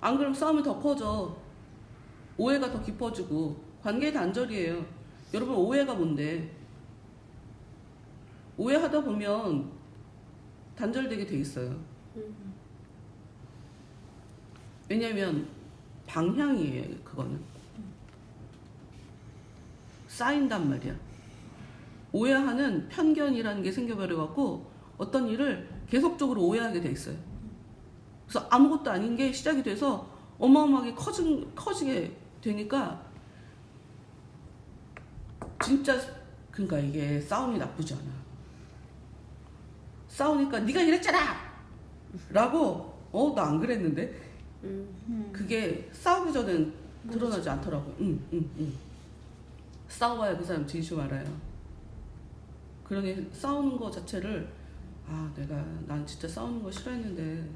안 그러면 싸움이 더 커져. 오해가 더 깊어지고 관계 단절이에요. 여러분, 오해가 뭔데? 오해하다 보면 단절되게 돼 있어요. 왜냐면 방향이에요. 그거는 쌓인단 말이야. 오해하는 편견이라는 게 생겨버려갖고 어떤 일을 계속적으로 오해하게 돼 있어요. 그래서 아무것도 아닌 게 시작이 돼서 어마어마하게 커지게 되니까 진짜, 그러니까 이게 싸움이 나쁘지 않아. 싸우니까 네가 이랬잖아! 라고 나 안 그랬는데 그게 싸우기 전엔 드러나지 않더라고. 싸워야 그 사람 진심 알아요. 그러니 싸우는 거 자체를 난 진짜 싸우는 거 싫어했는데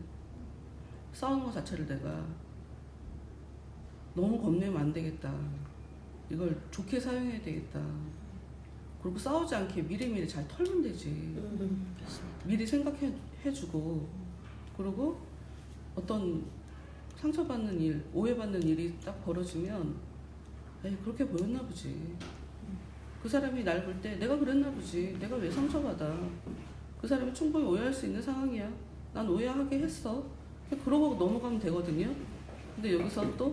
싸우는 거 자체를 내가 너무 겁내면 안 되겠다. 이걸 좋게 사용해야 되겠다. 그리고 싸우지 않게 미리미리 잘 털면 되지. 미리 생각해주고, 그리고 어떤 상처받는 일, 오해받는 일이 딱 벌어지면 에이, 그렇게 보였나 보지. 그 사람이 날 볼 때 내가 그랬나 보지. 내가 왜 상처받아. 그 사람이 충분히 오해할 수 있는 상황이야. 난 오해하게 했어. 그러고 넘어가면 되거든요. 근데 여기서 또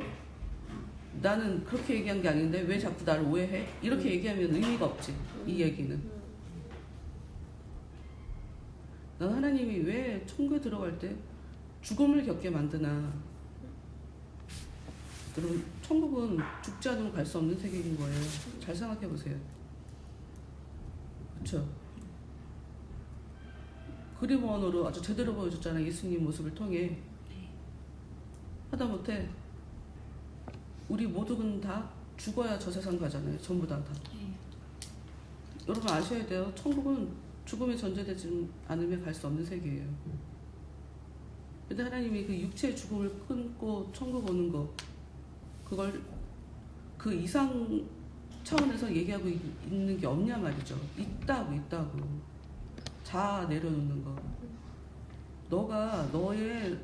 나는 그렇게 얘기한 게 아닌데 왜 자꾸 나를 오해해? 이렇게 얘기하면 의미가 없지. 이 얘기는. 난 하나님이 왜 천국에 들어갈 때 죽음을 겪게 만드나. 여러분, 천국은 죽지 않으면 갈 수 없는 세계인 거예요. 잘 생각해 보세요. 그렇죠? 그리모언으로 아주 제대로 보여줬잖아요. 예수님 모습을 통해. 하다못해 우리 모두는 다 죽어야 저 세상 가잖아요. 전부 다. 여러분 아셔야 돼요. 천국은 죽음에 전제되지 않으면 갈 수 없는 세계예요. 근데 하나님이 그 육체의 죽음을 끊고 천국 오는 거, 그걸 그 이상 차원에서 얘기하고 있는 게 없냐 말이죠. 있다고. 자아 내려놓는 거. 너가 너의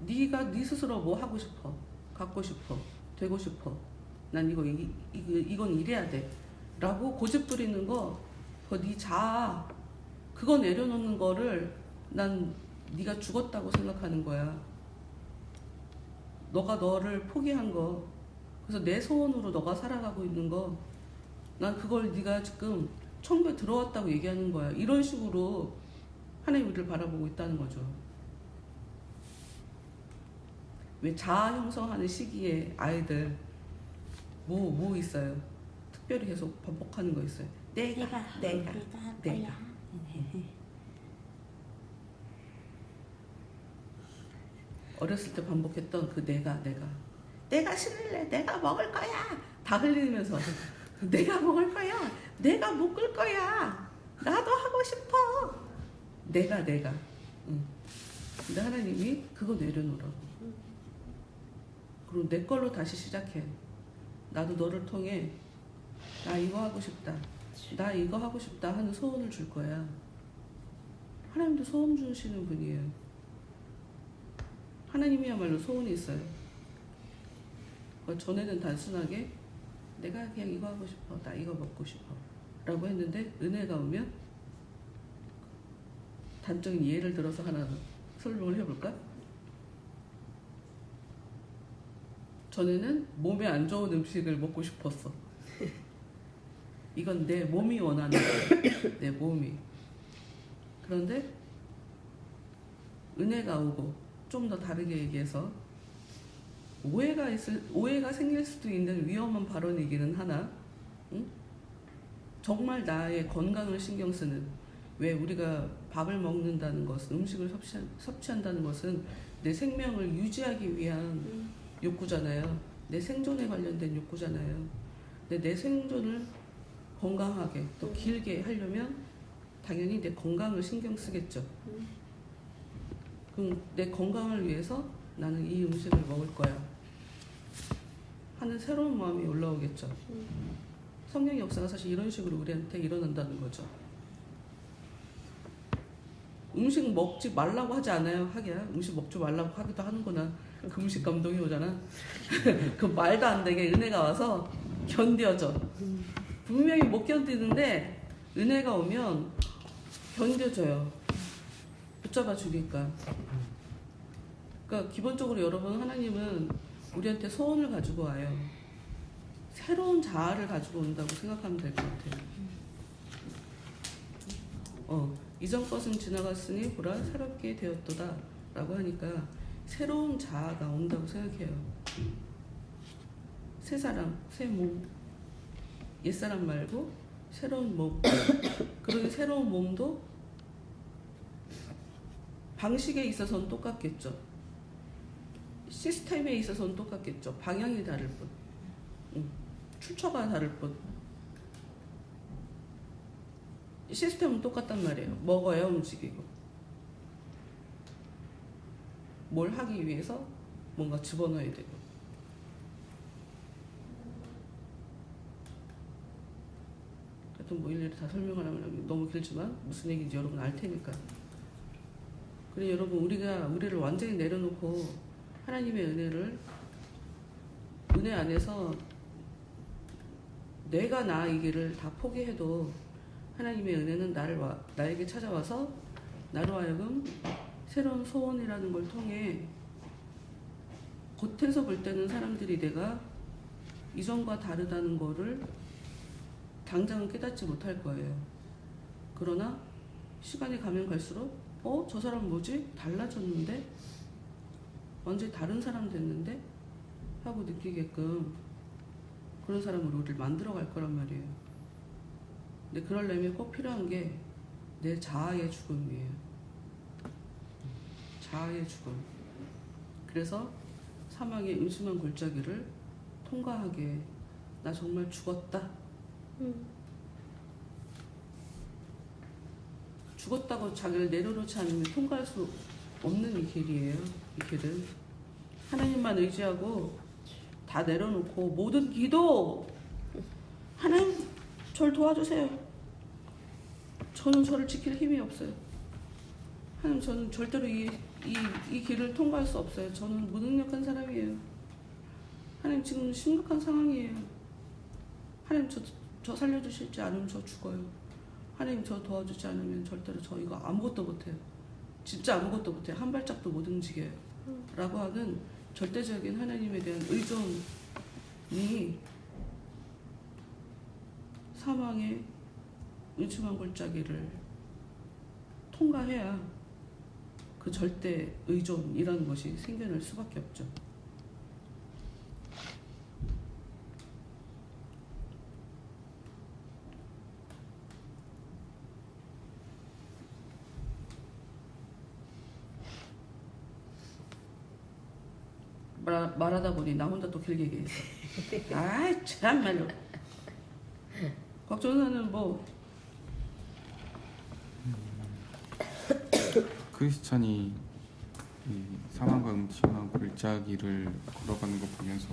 네가 네 스스로 뭐 하고 싶어, 갖고 싶어, 되고 싶어. 난 이건 이래야 돼. 라고 고집 부리는 거, 그거 네 자아, 그거 내려놓는 거를 난 네가 죽었다고 생각하는 거야. 너가 너를 포기한 거, 그래서 내 소원으로 너가 살아가고 있는 거, 난 그걸 네가 지금 천국에 들어왔다고 얘기하는 거야. 이런 식으로 하나님 우리를 바라보고 있다는 거죠. 왜 자아 형성하는 시기에 아이들 뭐 있어요? 특별히 계속 반복하는 거 있어요. 내가. 어렸을 때 반복했던 그 내가 싫을래, 내가 먹을 거야, 다 흘리면서 내가 먹을 거야, 내가 묶을 거야, 나도 하고 싶어, 내가. 응. 근데 하나님이 그거 내려놓으라고. 그리고 내 걸로 다시 시작해. 나도 너를 통해 나 이거 하고 싶다. 나 이거 하고 싶다 하는 소원을 줄 거야. 하나님도 소원 주시는 분이에요. 하나님이야말로 소원이 있어요. 전에는 단순하게 내가 그냥 이거 하고 싶어. 나 이거 먹고 싶어. 라고 했는데 은혜가 오면 단적인 예를 들어서 하나 설명을 해볼까? 전에는 몸에 안 좋은 음식을 먹고 싶었어. 이건 내 몸이 원하는 거야. 내 몸이. 그런데 은혜가 오고 좀 더 다르게 얘기해서 오해가 생길 수도 있는 위험한 발언이기는 하나, 응? 정말 나의 건강을 신경 쓰는, 왜 우리가 밥을 먹는다는 것은, 음식을 섭취한다는 것은 내 생명을 유지하기 위한 욕구잖아요. 내 생존에 관련된 욕구잖아요. 근데 내 생존을 건강하게 또 길게 하려면 당연히 내 건강을 신경 쓰겠죠. 그럼 내 건강을 위해서 나는 이 음식을 먹을 거야 하는 새로운 마음이 올라오겠죠. 성령 역사가 사실 이런 식으로 우리한테 일어난다는 거죠. 음식 먹지 말라고 하지 않아요. 하기야 음식 먹지 말라고 하기도 하는구나. 그 음식 감동이 오잖아. 그 말도 안 되게 은혜가 와서 견뎌져. 분명히 못 견디는데 은혜가 오면 견뎌져요. 붙잡아 주니까. 그러니까 기본적으로 여러분, 하나님은 우리한테 소원을 가지고 와요. 새로운 자아를 가지고 온다고 생각하면 될 것 같아요. 이전 것은 지나갔으니 보라 새롭게 되었도다 라고 하니까 새로운 자아가 온다고 생각해요. 새 사람, 새 몸, 옛사람 말고 새로운 몸. 그러니 새로운 몸도 방식에 있어서는 똑같겠죠. 시스템에 있어서는 똑같겠죠. 방향이 다를 뿐, 출처가 다를 뿐. 시스템은 똑같단 말이에요. 먹어야 움직이고, 뭘 하기 위해서 뭔가 집어넣어야 되고. 하여튼 뭐 일일이 다 설명을 하면 너무 길지만 무슨 얘기인지 여러분 알 테니까. 그래 여러분, 우리를 완전히 내려놓고 하나님의 은혜 안에서 내가 나이기를 다 포기해도 하나님의 은혜는 나에게 찾아와서 나로 하여금 새로운 소원이라는 걸 통해 겉에서 볼 때는 사람들이 내가 이전과 다르다는 거를 당장은 깨닫지 못할 거예요. 그러나 시간이 가면 갈수록 저 사람 뭐지? 달라졌는데? 완전히 다른 사람 됐는데? 하고 느끼게끔 그런 사람으로 우리를 만들어 갈 거란 말이에요. 근데 그러려면 꼭 필요한 게 내 자아의 죽음이에요. 자아의 죽음. 그래서 사망의 음침한 골짜기를 통과하게, 나 정말 죽었다. 죽었다고 자기를 내려놓지 않으면 통과할 수 없는 이 길이에요. 이 길은 하나님만 의지하고 다 내려놓고 모든 기도, 하나님 저를 도와주세요. 저는 저를 지킬 힘이 없어요. 하나님 저는 절대로 이 길을 통과할 수 없어요. 저는 무능력한 사람이에요. 하나님 지금 심각한 상황이에요. 하나님 저 살려주실지 않으면 저 죽어요. 하나님 저 도와주지 않으면 절대로 저 이거 아무것도 못해요. 진짜 아무것도 못해요. 한 발짝도 못 움직여요. 라고 하는 절대적인 하나님에 대한 의존이 사망의 음침한 골짜기를 통과해야 그 절대 의존이라는 것이 생겨날 수밖에 없죠. 말하다 보니 나 혼자 또 길게 얘기했어. 아이 참말로. 곽전사는 뭐 크리스찬이 이 사망과 음침한 골짜기를 걸어가는 거 보면서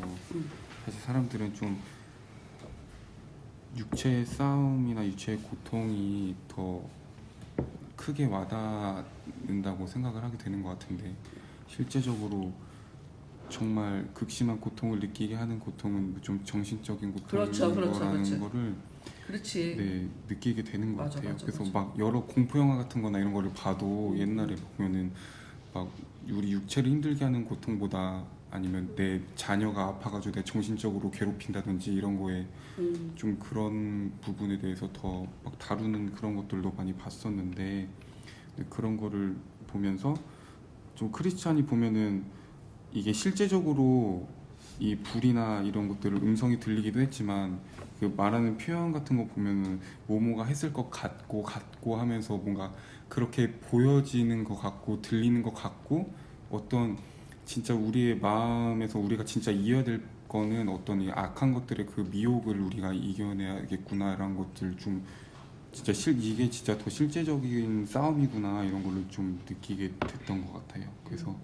사실 사람들은 좀 육체의 싸움이나 육체의 고통이 더 크게 와닿는다고 생각을 하게 되는 것 같은데 실제적으로 정말 극심한 고통을 느끼게 하는 고통은 좀 정신적인 고통인 거라는 거를 그렇지. 네, 느끼게 되는 것 맞아, 같아요. 맞아, 그래서 맞아. 막 여러 공포 영화 같은 거나 이런 거를 봐도 옛날에 보면은 막 우리 육체를 힘들게 하는 고통보다 아니면 내 자녀가 아파가지고 내 정신적으로 괴롭힌다든지 이런 거에 좀 그런 부분에 대해서 더 막 다루는 그런 것들도 많이 봤었는데 그런 거를 보면서 좀 크리스찬이 보면은 이게 실제적으로 이 불이나 이런 것들을 음성이 들리기도 했지만 그 말하는 표현 같은 거 보면은 모모가 했을 것 같고 하면서 뭔가 그렇게 보여지는 것 같고 들리는 것 같고 어떤 진짜 우리의 마음에서 우리가 진짜 이어야 될 거는 어떤 이 악한 것들의 그 미혹을 우리가 이겨내야겠구나라는 것들 좀 진짜 이게 진짜 더 실제적인 싸움이구나 이런 거를 좀 느끼게 됐던 것 같아요. 그래서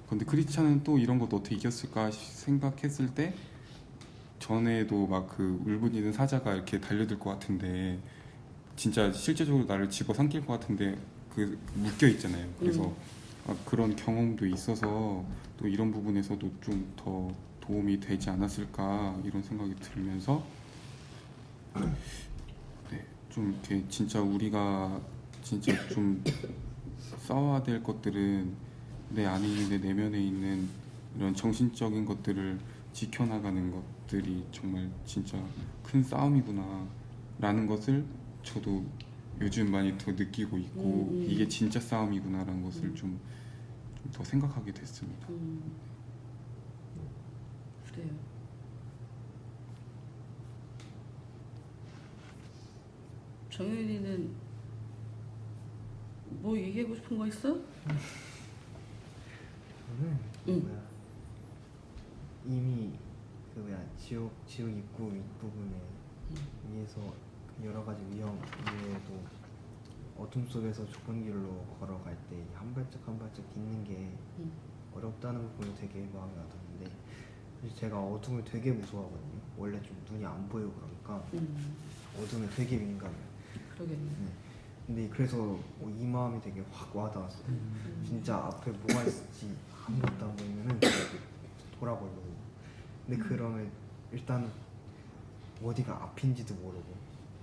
근데 크리스찬은 또 이런 것도 어떻게 이겼을까 생각했을 때 전에도 막 그 울부짖는 사자가 이렇게 달려들 것 같은데 진짜 실제적으로 나를 집어삼킬 것 같은데 그 묶여 있잖아요. 그래서 그런 경험도 있어서 또 이런 부분에서도 좀 더 도움이 되지 않았을까 이런 생각이 들면서 네, 좀 이렇게 진짜 우리가 진짜 좀 싸워야 될 것들은 내 안에 있는 내 내면에 있는 이런 정신적인 것들을 지켜나가는 것들이 정말 진짜 큰 싸움이구나 라는 것을 저도 요즘 많이 더 느끼고 있고 이게 진짜 싸움이구나 라는 것을 좀 더 생각하게 됐습니다. 그래요. 정윤이는 뭐 얘기하고 싶은 거 있어? 저는 응. 뭐야 이미 그 뭐야 지옥 입구 윗부분에 위에서 그 여러 가지 위험 위에도 어둠 속에서 좁은 길로 걸어갈 때 한 발짝 한 발짝 딛는 게 어렵다는 부분이 되게 마음에 와닿는데 사실 제가 어둠을 되게 무서워하거든요. 원래 좀 눈이 안 보이고 그러니까 어둠에 되게 민감해요. 그러겠네. 네. 근데 그래서 이 마음이 되게 확 와닿았어요. 진짜 앞에 뭐가 있을지 아무것도 안 보이면은 돌아보려고. 근데 그러면 일단 어디가 앞인지도 모르고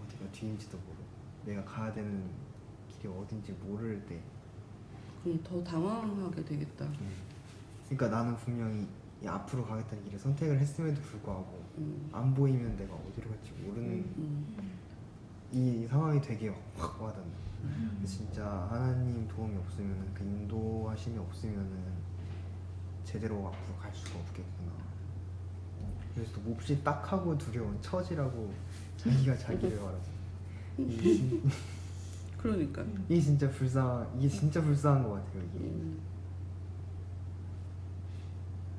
어디가 뒤인지도 모르고 내가 가야 되는 길이 어딘지 모를 때 그럼 더 당황하게 되겠다. 그러니까 나는 분명히 이 앞으로 가겠다는 길을 선택을 했음에도 불구하고 안 보이면 내가 어디로 갈지 모르는 이 상황이 되게 확 와닿는. 진짜 하나님 도움이 없으면 그 인도하심이 없으면은 제대로 앞으로 갈 수가 없겠구나. 그래서 또 몹시 딱하고 두려운 처지라고 자기가 자기를 말하죠. 그러니까. 이게 진짜 불쌍한 것 같아요. 이게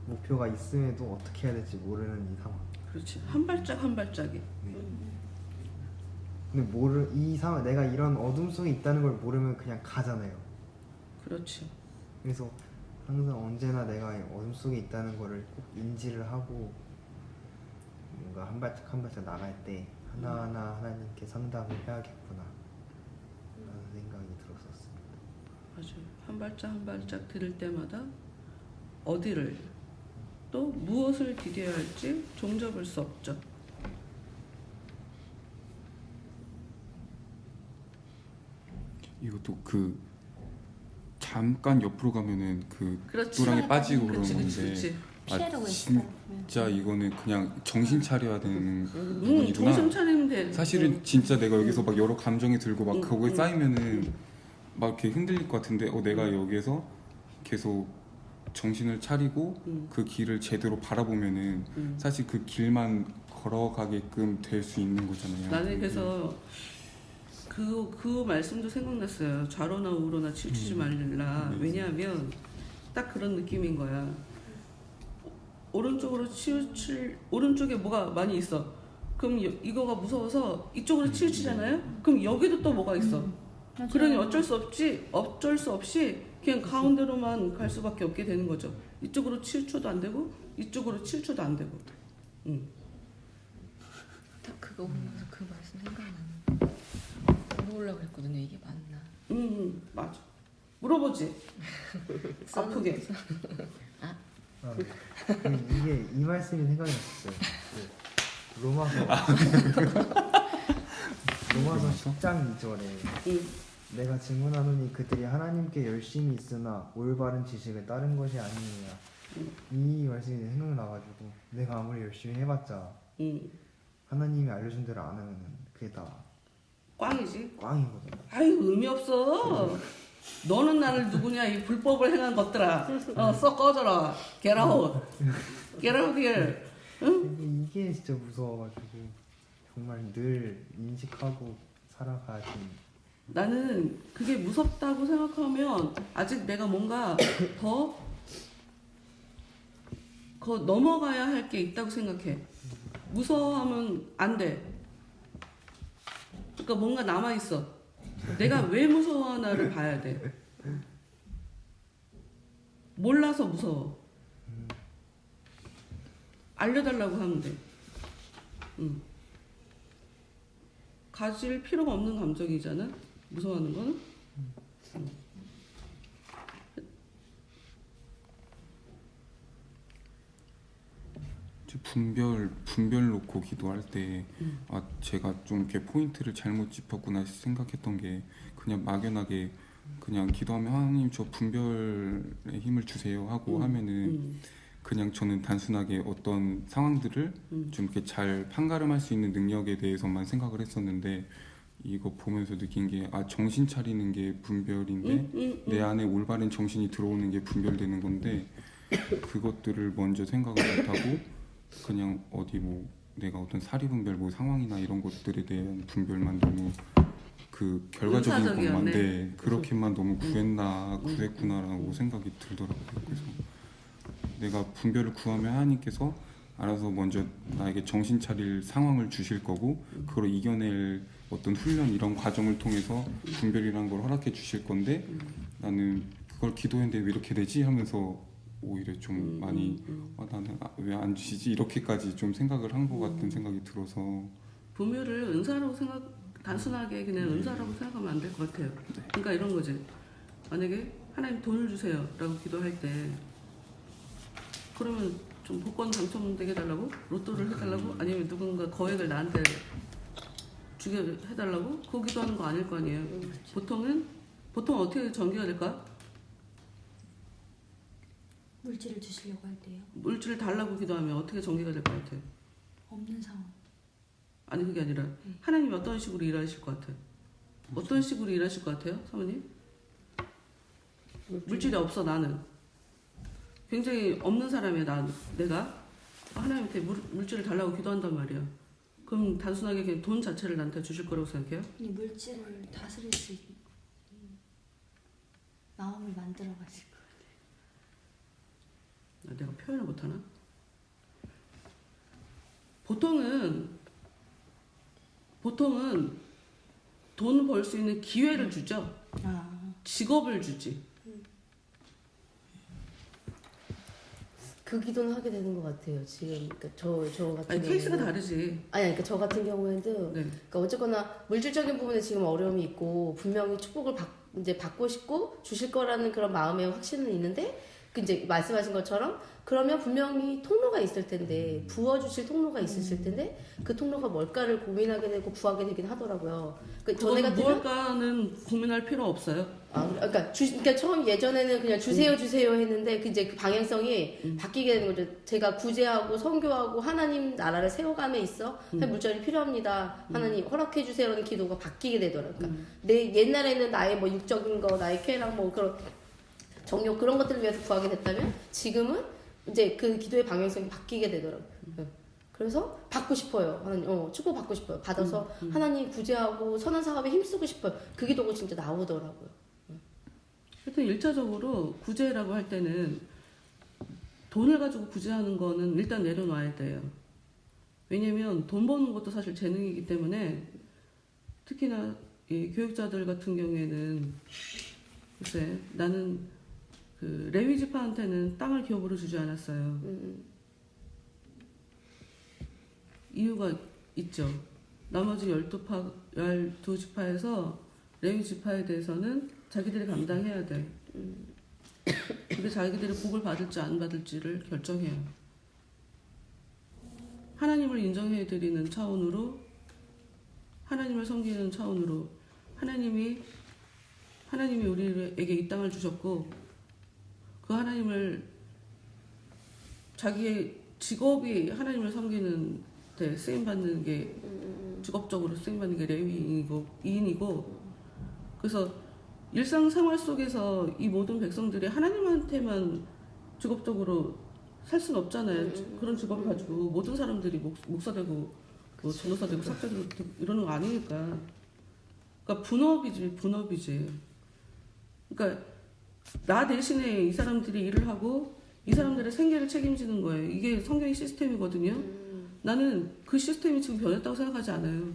목표가 있음에도 어떻게 해야 될지 모르는 이 상황. 그렇지. 한 발짝 한 발짝이. 근데 이 상황 내가 이런 어둠 속에 있다는 걸 모르면 그냥 가잖아요. 그렇지. 그래서 항상 언제나 내가 어둠 속에 있다는 거를 꼭 인지를 하고 뭔가 한 발짝 한 발짝 나갈 때 하나하나 하나님께 상담을 해야겠구나 라는 생각이 들었었습니다. 맞아요. 한 발짝 한 발짝 들을 때마다 어디를 또 무엇을 디뎌야 할지 종잡을 수 없죠. 이것도 그 잠깐 옆으로 가면은 그 그렇지. 뚜랑에 빠지고 그렇지, 그러는 그렇지, 건데 그렇지. 피해라고 진짜 이거는 그냥 정신 차려야 되는 부분이구나. 정신 차리면 돼. 사실은 진짜 내가 여기서 막 여러 감정이 들고 막 그거에 쌓이면은 막 이렇게 흔들릴 것 같은데 내가 여기에서 계속 정신을 차리고 그 길을 제대로 바라보면은 사실 그 길만 걸어가게끔 될 수 있는 거잖아요. 나는 그래서 그 말씀도 생각났어요. 좌로나 우로나 치우치지 말라. 왜냐하면 딱 그런 느낌인 거야. 오른쪽으로 오른쪽에 뭐가 많이 있어. 그럼 이거가 무서워서 이쪽으로 치우치잖아요. 그럼 여기도 또 뭐가 있어. 그러니 어쩔 수 없이 그냥 가운데로만 갈 수밖에 없게 되는 거죠. 이쪽으로 치우쳐도 안 되고 이쪽으로 치우쳐도 안 되고. 딱 그거 보면서 그 말씀 생각나는. 물어보려고 했거든요. 이게 맞나? 맞아. 물어보지. 아프게. 이게 이 말씀이 생각이 났어요. 그 로마서 로마서 10장 2절에 내가 증언하노니 그들이 하나님께 열심히 있으나 올바른 지식을 따른 것이 아니니라. 이 말씀이 생각나가지고 내가 아무리 열심히 해봤자 하나님이 알려준 대로 안 하면 그게 다 꽝이지. 꽝이거든. 아유 의미 없어. 너는 나를 누구냐 이 불법을 행한 것들아. 썩 꺼져라. Get out. Get out here. 응? 이게 진짜 무서워가지고 정말 늘 인식하고 살아가야지. 나는 그게 무섭다고 생각하면 아직 내가 뭔가 더 넘어가야 할 게 있다고 생각해. 무서워하면 안 돼. 그러니까 뭔가 남아있어. 내가 왜 무서워하나를 봐야 돼. 몰라서 무서워. 알려달라고 하면 돼. 가질 필요가 없는 감정이잖아. 무서워하는 거는. 분별 놓고 기도할 때 제가 좀 이렇게 포인트를 잘못 짚었구나 생각했던 게 그냥 막연하게 그냥 기도하면 하나님 저 분별의 힘을 주세요 하고 하면은 그냥 저는 단순하게 어떤 상황들을 좀 이렇게 잘 판가름할 수 있는 능력에 대해서만 생각을 했었는데 이거 보면서 느낀 게 정신 차리는 게 분별인데 내 안에 올바른 정신이 들어오는 게 분별되는 건데 그것들을 먼저 생각을 못하고 그냥 어디 뭐 내가 어떤 사리분별 뭐 상황이나 이런 것들에 대한 분별만 너무 그 결과적인 것만 그렇게만 너무 구했구나라고 생각이 들더라고요. 그래서 내가 분별을 구하면 하나님께서 알아서 먼저 나에게 정신 차릴 상황을 주실 거고 그걸 이겨낼 어떤 훈련 이런 과정을 통해서 분별이라는 걸 허락해 주실 건데 나는 그걸 기도했는데 왜 이렇게 되지 하면서 오히려 좀 많이 나는 왜 안 주시지 이렇게까지 좀 생각을 한 것 같은 생각이 들어서 분별을 은사라고 단순하게 그냥 은사라고 생각하면 안 될 것 같아요. 그러니까 이런 거지. 만약에 하나님 돈을 주세요 라고 기도할 때 그러면 좀 복권 당첨되게 해달라고? 로또를 해달라고? 아니면 누군가 거액을 나한테 주게 해달라고? 그거 기도하는 거 아닐 거 아니에요. 보통은 어떻게 전개가 될까? 물질을 주시려고 할 때요. 물질을 달라고 기도하면 어떻게 전개가 될 것 같아? 없는 상황. 아니 그게 아니라 하나님이 어떤 식으로 일하실 것 같아? 어떤 식으로 일하실 것 같아요? 사모님? 물질이 없어 나는. 굉장히 없는 사람이야 내가. 하나님한테 물질을 달라고 기도한단 말이야. 그럼 단순하게 그냥 돈 자체를 나한테 주실 거라고 생각해요? 근데 물질을 다스릴 수 있는 마음을 만들어 가실 거예요. 내가 표현을 못하나? 보통은 돈을 벌 수 있는 기회를 주죠. 직업을 주지. 그 기도는 하게 되는 것 같아요. 지금 그러니까 저 같은 아니 케이스가 다르지. 그러니까 저 같은 경우에도 네. 그러니까 어쨌거나 물질적인 부분에 지금 어려움이 있고 분명히 축복을 이제 받고 싶고 주실 거라는 그런 마음의 확신은 있는데 그 이제 말씀하신 것처럼 그러면 분명히 통로가 있을 텐데 부어주실 통로가 있으실 텐데 그 통로가 뭘까를 고민하게 되고 구하게 되긴 하더라고요. 전에 같은 뭘까는 고민할 필요 없어요. 그러니까 처음 예전에는 그냥 주세요 했는데 이제 그 방향성이 바뀌게 되는 거죠. 제가 구제하고 선교하고 하나님 나라를 세워감에 있어 물질이 필요합니다. 하나님 허락해 주세요라는 기도가 바뀌게 되더라고요. 그러니까 내 옛날에는 나의 뭐 육적인 거, 나의 쾌락 뭐 그런 정욕 그런 것들을 위해서 구하게 됐다면 지금은 이제 그 기도의 방향성이 바뀌게 되더라고요. 그래서 받고 싶어요. 하나님, 축복 받고 싶어요. 받아서 하나님 구제하고 선한 사업에 힘쓰고 싶어요. 그 기도가 진짜 나오더라고요. 하여튼 1차적으로 구제라고 할 때는 돈을 가지고 구제하는 거는 일단 내려놔야 돼요. 왜냐면 돈 버는 것도 사실 재능이기 때문에 특히나 이 교육자들 같은 경우에는 글쎄 나는 그 레위 지파한테는 땅을 기업으로 주지 않았어요. 이유가 있죠. 나머지 12지파에서 레위 지파에 대해서는 자기들이 감당해야 돼. 근데 자기들이 복을 받을지 안 받을지를 결정해요. 하나님을 인정해드리는 차원으로, 하나님을 섬기는 차원으로 하나님이 우리에게 이 땅을 주셨고 그 하나님을 자기의 직업이 하나님을 섬기는 데 쓰임받는 게 직업적으로 쓰임받는 게 레위인이고 그래서 일상생활 속에서 이 모든 백성들이 하나님한테만 직업적으로 살 수는 없잖아요. 그런 직업을 가지고 모든 사람들이 목사 되고 뭐 전도사 되고 석자 되고 이러는 거 아니니까. 그러니까 분업이지. 그러니까 나 대신에 이 사람들이 일을 하고 이 사람들의 생계를 책임지는 거예요. 이게 성경의 시스템이거든요. 나는 그 시스템이 지금 변했다고 생각하지 않아요.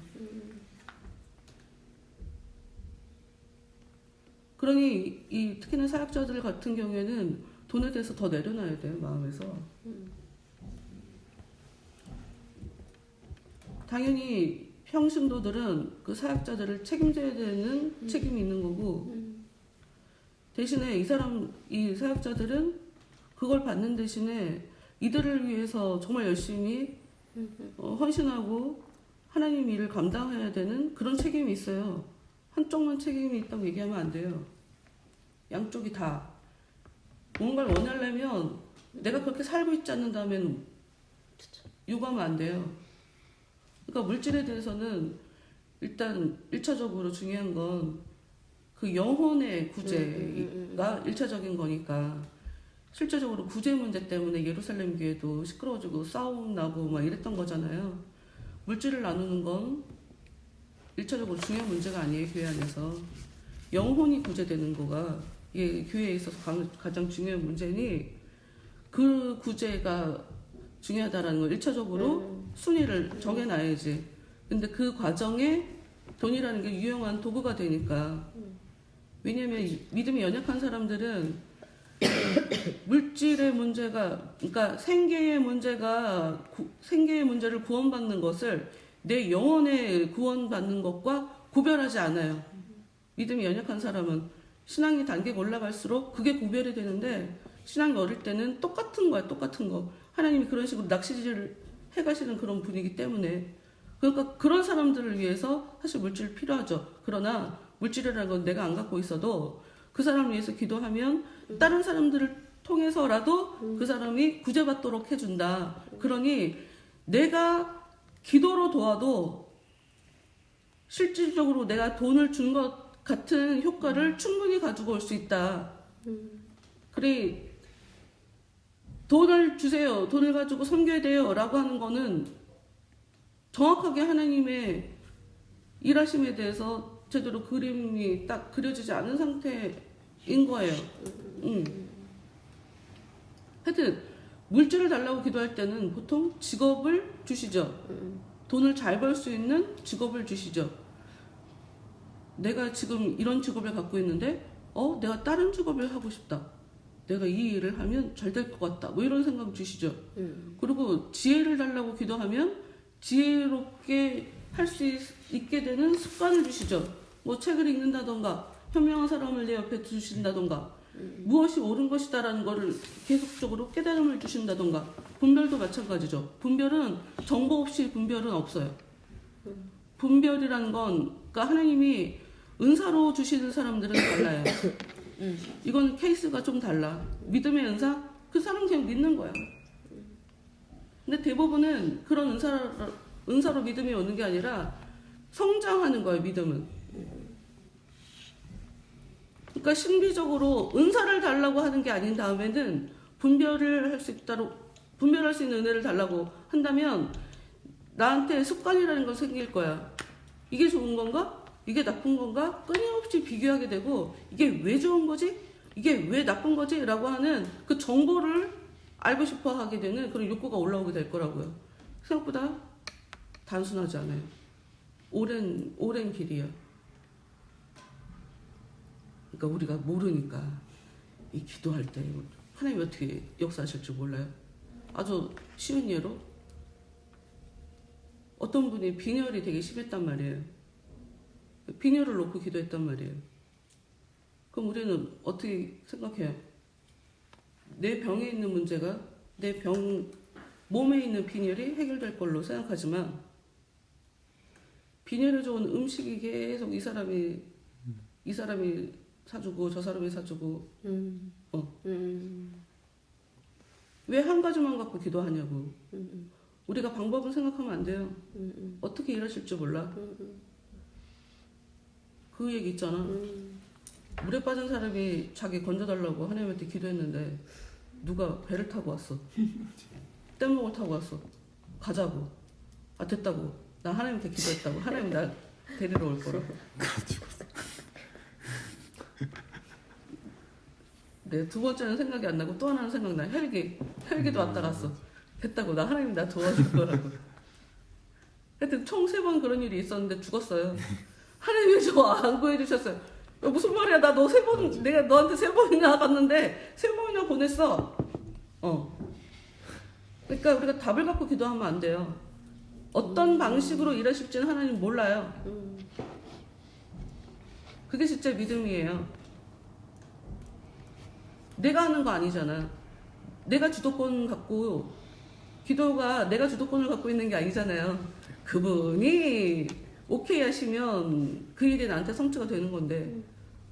그러니 이 특히나 사역자들 같은 경우에는 돈에 대해서 더 내려놔야 돼요. 마음에서. 당연히 평신도들은 그 사역자들을 책임져야 되는 책임이 있는 거고 대신에 이 사역자들은 그걸 받는 대신에 이들을 위해서 정말 열심히 헌신하고 하나님 일을 감당해야 되는 그런 책임이 있어요. 한쪽만 책임이 있다고 얘기하면 안 돼요. 양쪽이 다. 뭔가를 원하려면 내가 그렇게 살고 있지 않는다면 요구하면 안 돼요. 그러니까 물질에 대해서는 일단 1차적으로 중요한 건 그 영혼의 구제가 1차적인 거니까 실제적으로 구제 문제 때문에 예루살렘 교회도 시끄러워지고 싸움 나고 막 이랬던 거잖아요. 물질을 나누는 건 1차적으로 중요한 문제가 아니에요. 교회 안에서. 영혼이 구제되는 거가 이게 교회에 있어서 가장 중요한 문제니 그 구제가 중요하다라는 걸 1차적으로 순위를 정해놔야지. 근데 그 과정에 돈이라는 게 유용한 도구가 되니까. 왜냐면 믿음이 연약한 사람들은 물질의 문제가, 그러니까 생계의 문제를 구원받는 것을 내 영혼의 구원받는 것과 구별하지 않아요. 믿음이 연약한 사람은 신앙이 단계가 올라갈수록 그게 구별이 되는데 신앙이 어릴 때는 똑같은 거야, 똑같은 거. 하나님이 그런 식으로 낚시질을 해가시는 그런 분이기 때문에. 그러니까 그런 사람들을 위해서 사실 물질이 필요하죠. 그러나 물질이라는 건 내가 안 갖고 있어도 그 사람을 위해서 기도하면 다른 사람들을 통해서라도 그 사람이 구제받도록 해준다. 그러니 내가 기도로 도와도 실질적으로 내가 돈을 준 것 같은 효과를 충분히 가지고 올 수 있다. 그래, 돈을 주세요. 돈을 가지고 섬겨야 돼요. 라고 하는 거는 정확하게 하나님의 일하심에 대해서 제대로 그림이 딱 그려지지 않은 상태인 거예요. 하여튼 물질을 달라고 기도할 때는 보통 직업을 주시죠. 돈을 잘 벌 수 있는 직업을 주시죠. 내가 지금 이런 직업을 갖고 있는데 내가 다른 직업을 하고 싶다. 내가 이 일을 하면 잘 될 것 같다. 뭐 이런 생각 주시죠. 그리고 지혜를 달라고 기도하면 지혜롭게 할 수 있게 되는 습관을 주시죠. 뭐 책을 읽는다던가 현명한 사람을 내 옆에 두신다던가 무엇이 옳은 것이다라는 거를 계속적으로 깨달음을 주신다던가. 분별도 마찬가지죠. 분별은 정보 없이 분별은 없어요. 분별이라는 건 그러니까 하나님이 은사로 주시는 사람들은 달라요. 이건 케이스가 좀 달라. 믿음의 은사? 그 사람 그냥 믿는 거야. 근데 대부분은 그런 은사로 믿음이 오는 게 아니라 성장하는 거예요. 믿음은. 그러니까 신비적으로 은사를 달라고 하는 게 아닌 다음에는 분별을 할 수 있는 은혜를 달라고 한다면 나한테 습관이라는 건 생길 거야. 이게 좋은 건가? 이게 나쁜 건가? 끊임없이 비교하게 되고 이게 왜 좋은 거지? 이게 왜 나쁜 거지? 라고 하는 그 정보를 알고 싶어 하게 되는 그런 욕구가 올라오게 될 거라고요. 생각보다 단순하지 않아요. 오랜 길이야. 그러니까 우리가 모르니까 이 기도할 때 하나님이 어떻게 역사하실 줄 몰라요. 아주 쉬운 예로 어떤 분이 빈혈이 되게 심했단 말이에요. 빈혈을 놓고 기도했단 말이에요. 그럼 우리는 어떻게 생각해요? 내 병에 있는 문제가 내 몸에 있는 빈혈이 해결될 걸로 생각하지만 빈혈에 좋은 음식이 계속 이 사람이 사주고 저 사람이 사주고 왜 한 가지만 갖고 기도하냐고. 우리가 방법을 생각하면 안 돼요. 어떻게 일하실 줄 몰라. 그 얘기 있잖아. 물에 빠진 사람이 자기 건져달라고 하나님한테 기도했는데 누가 배를 타고 왔어. 뗏목을 타고 왔어. 가자고. 아 됐다고. 나 하나님한테 기도했다고. 하나님 나 데리러 올 거라고. 네, 두 번째는 생각이 안 나고 또 하나는 생각나. 헬기도 왔다 갔어. 됐다고. 나 하나님 나 도와줄 거라고. 하여튼 총 3번 그런 일이 있었는데 죽었어요. 하나님이 저 안 구해주셨어요. 야, 무슨 말이야? 나 너 3번, 내가 너한테 3번이나 갔는데 3번이나 보냈어. 그러니까 우리가 답을 갖고 기도하면 안 돼요. 어떤 방식으로 일하실지는 하나님 몰라요. 그게 진짜 믿음이에요. 내가 하는 거 아니잖아. 내가 주도권 갖고 기도가 내가 주도권을 갖고 있는 게 아니잖아요. 그분이 오케이 하시면 그 일이 나한테 성취가 되는 건데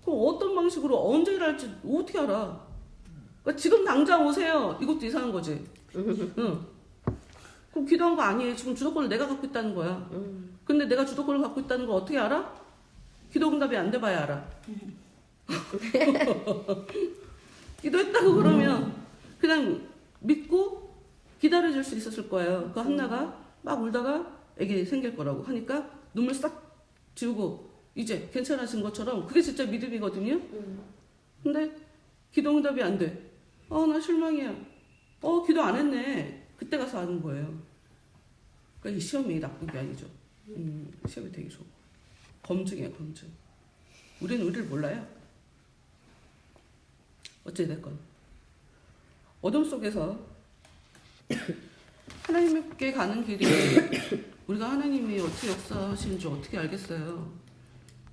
그럼 어떤 방식으로 언제 일할지 어떻게 알아? 그러니까 지금 당장 오세요. 이것도 이상한 거지. 응. 그럼 기도한 거 아니에요. 지금 주도권을 내가 갖고 있다는 거야. 근데 내가 주도권을 갖고 있다는 걸 어떻게 알아? 기도 응답이 안 돼봐야 알아. 기도했다고 그러면 그냥 믿고 기다려줄 수 있었을 거예요. 그 한나가 막 울다가 애기 생길 거라고 하니까 눈물 싹 지우고 이제 괜찮아진 것처럼 그게 진짜 믿음이거든요. 근데 기도 응답이 안 돼. 나 실망이야. 기도 안 했네. 그때 가서 아는 거예요. 그러니까 이 시험이 나쁜 게 아니죠. 시험이 되게 좋아. 검증이에요, 검증. 우리는 우리를 몰라요. 어찌됐건 어둠 속에서 하나님께 가는 길이 우리가 하나님이 어떻게 역사하시는 줄 어떻게 알겠어요.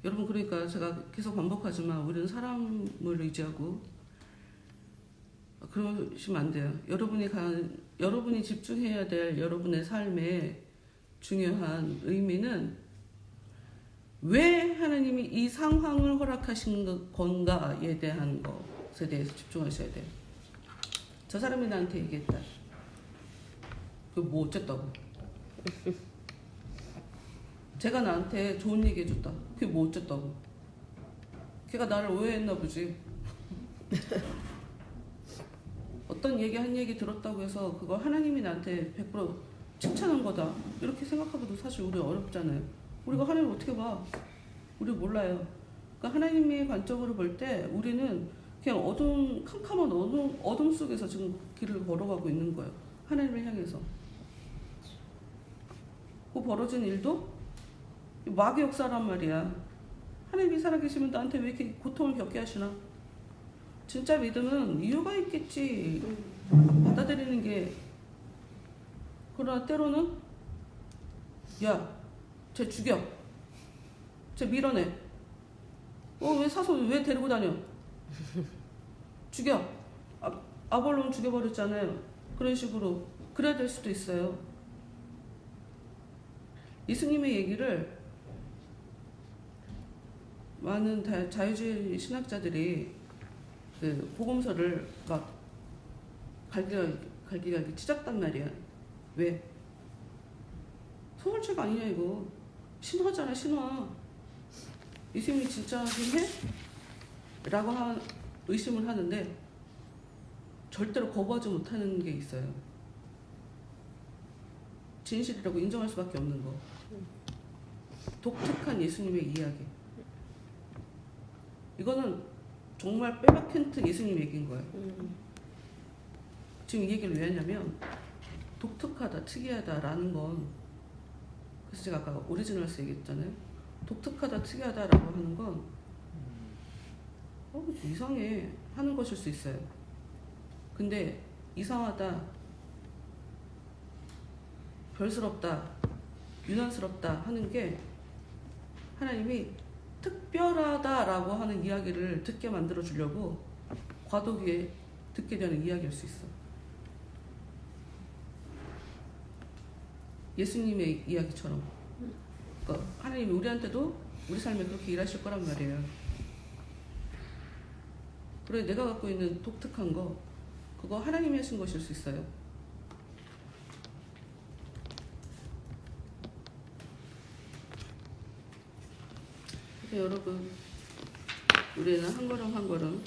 여러분 그러니까 제가 계속 반복하지만 우리는 사람을 의지하고 그러시면 안 돼요. 여러분이 집중해야 될 여러분의 삶의 중요한 의미는 왜 하나님이 이 상황을 허락하신 건가에 대한 것에 대해서 집중하셔야 돼요. 저 사람이 나한테 얘기했다. 그거 뭐 어쨌다고. 제가 나한테 좋은 얘기 해줬다. 그게 뭐 어쨌다고. 걔가 나를 오해했나 보지. 어떤 한 얘기 들었다고 해서 그걸 하나님이 나한테 100% 칭찬한 거다. 이렇게 생각하고도 사실 우리 어렵잖아요. 우리가 하나님을 어떻게 봐? 우리 몰라요. 그러니까 하나님의 관점으로 볼 때 우리는 그냥 캄캄한 어둠 속에서 지금 길을 걸어가고 있는 거예요. 하나님을 향해서. 그 벌어진 일도 마귀 역사란 말이야. 하나님이 살아계시면 나한테 왜 이렇게 고통을 겪게 하시나? 진짜 믿음은 이유가 있겠지. 받아들이는 게. 그러나 때로는 야, 쟤 죽여. 쟤 밀어내. 왜 사소 왜 데리고 다녀? 죽여. 아볼론 죽여버렸잖아요. 그런 식으로 그래야 될 수도 있어요. 예수님의 얘기를 많은 자유주의 신학자들이 그 복음서를 막 갈기갈기 찢었단 말이야. 왜? 소설책 아니냐 이거. 신화잖아 신화. 예수님이 진짜 하긴 해? 라고 의심을 하는데 절대로 거부하지 못하는 게 있어요. 진실이라고 인정할 수밖에 없는 거. 독특한 예수님의 이야기. 이거는 정말 빼박힌 예수님 얘기인 거예요. 지금 이 얘기를 왜 하냐면 독특하다, 특이하다라는 건 그래서 제가 아까 오리지널스 얘기했잖아요. 독특하다, 특이하다라고 하는 건 이상해 하는 것일 수 있어요. 근데 이상하다, 별스럽다, 유난스럽다 하는 게 하나님이 특별하다라고 하는 이야기를 듣게 만들어 주려고 과도기에 듣게 되는 이야기일 수 있어. 예수님의 이야기처럼. 그러니까 하나님이 우리한테도 우리 삶에 그렇게 일하실 거란 말이에요. 그래 내가 갖고 있는 독특한 거 그거 하나님이 하신 것일 수 있어요. 그래서 여러분 우리는 한 걸음 한 걸음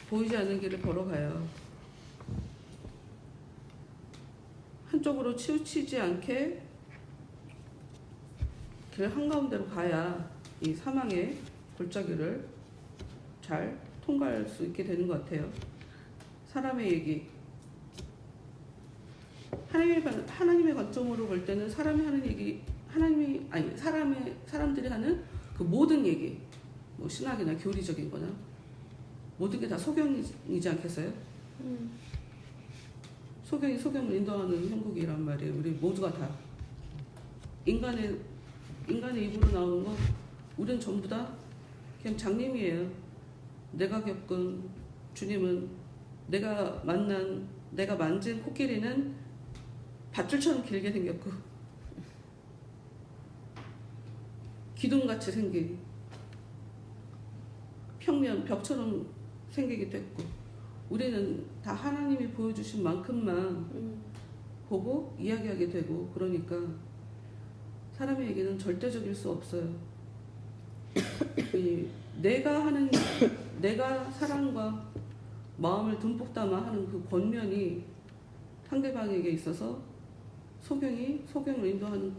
보이지 않는 길을 걸어가요. 한쪽으로 치우치지 않게 길 한가운데로 가야 이 사망의 골짜기를 잘 통과할 수 있게 되는 것 같아요. 사람의 얘기. 하나님의 관점으로 볼 때는 사람이 하는 얘기, 사람들이 하는 그 모든 얘기, 뭐 신학이나 교리적인 거나 모든 게 다 소경이지 않겠어요? 소경이 소경을 인도하는 형국이란 말이에요. 우리 모두가 다. 인간의 입으로 나오는 거, 우리는 전부 다 그냥 장님이에요. 내가 겪은 주님은 내가 만진 코끼리는 밧줄처럼 길게 생겼고 기둥같이 생긴 평면 벽처럼 생기기도 했고 우리는 다 하나님이 보여주신 만큼만 보고 이야기하게 되고 그러니까 사람의 얘기는 절대적일 수 없어요. 내가 사랑과 마음을 듬뿍 담아 하는 그 권면이 상대방에게 있어서 소경을 인도하는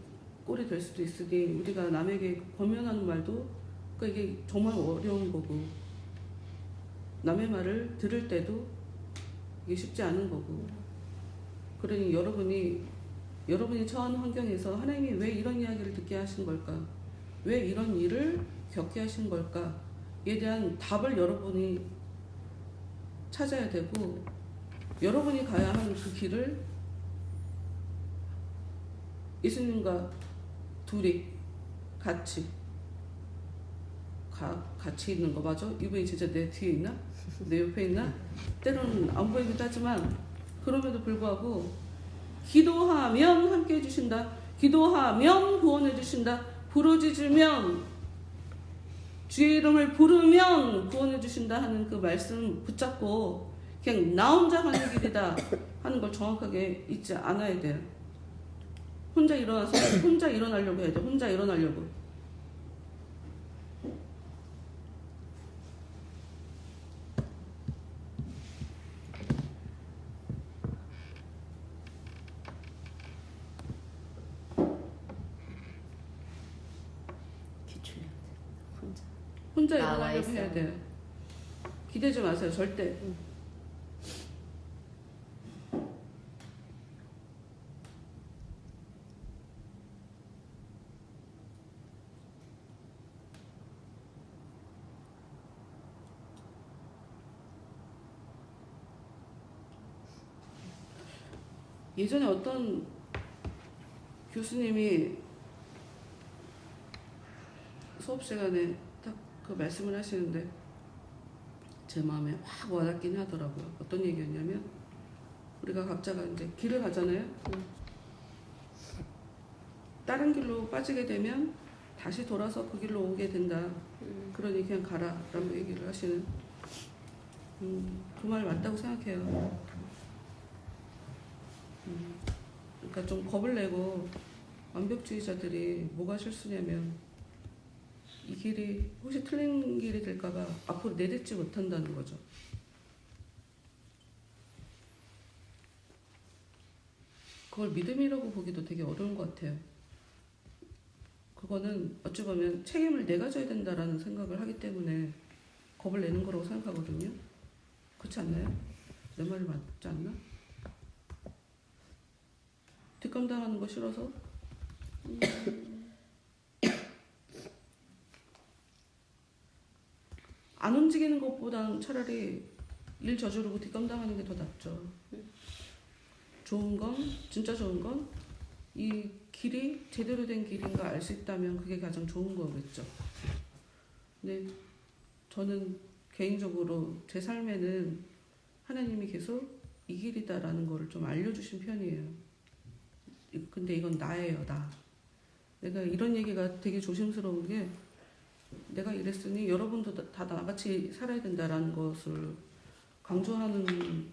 꼴이 될 수도 있으니 우리가 남에게 권면하는 말도 그러니까 이게 정말 어려운 거고 남의 말을 들을 때도 이게 쉽지 않은 거고 그러니 여러분이 처한 환경에서 하나님이 왜 이런 이야기를 듣게 하신 걸까? 왜 이런 일을 겪게 하신 걸까?에 대한 답을 여러분이 찾아야 되고 여러분이 가야 하는 그 길을 예수님과 둘이 같이 있는 거 맞아? 이분이 진짜 내 뒤에 있나? 내 옆에 있나? 때로는 안 보이기도 하지만 그럼에도 불구하고 기도하면 함께 해주신다. 기도하면 구원해 주신다. 부르짖으면 주의 이름을 부르면 구원해 주신다 하는 그 말씀 붙잡고 그냥 나 혼자 가는 길이다 하는 걸 정확하게 잊지 않아야 돼요. 혼자 일어나려고 해야 돼. 혼자 일어나려고. 혼자 일어나려고 해야 돼요. 기대지 마세요. 절대. 예전에 어떤 교수님이 수업 시간에 딱 그 말씀을 하시는데 제 마음에 확 와닿긴 하더라고요. 어떤 얘기였냐면 우리가 각자가 이제 길을 가잖아요. 다른 길로 빠지게 되면 다시 돌아서 그 길로 오게 된다. 그러니 그냥 가라 라는 얘기를 하시는 그 말 맞다고 생각해요. 그러니까 좀 겁을 내고 완벽주의자들이 뭐가 실수냐면 이 길이 혹시 틀린 길이 될까봐 앞으로 내딛지 못한다는 거죠. 그걸 믿음이라고 보기도 되게 어려운 것 같아요. 그거는 어찌 보면 책임을 내가 져야 된다라는 생각을 하기 때문에 겁을 내는 거라고 생각하거든요. 그렇지 않나요? 내 말이 맞지 않나? 뒷감당하는 거 싫어서? 안 움직이는 것보단 차라리 일 저지르고 뒷감당하는 게 더 낫죠. 좋은 건, 진짜 좋은 건 이 길이 제대로 된 길인가 알 수 있다면 그게 가장 좋은 거겠죠. 근데 저는 개인적으로 제 삶에는 하나님이 계속 이 길이다라는 거를 좀 알려주신 편이에요. 근데 이건 나예요, 나. 내가 이런 얘기가 되게 조심스러운 게 내가 이랬으니 여러분도 다 나같이 살아야 된다라는 것을 강조하는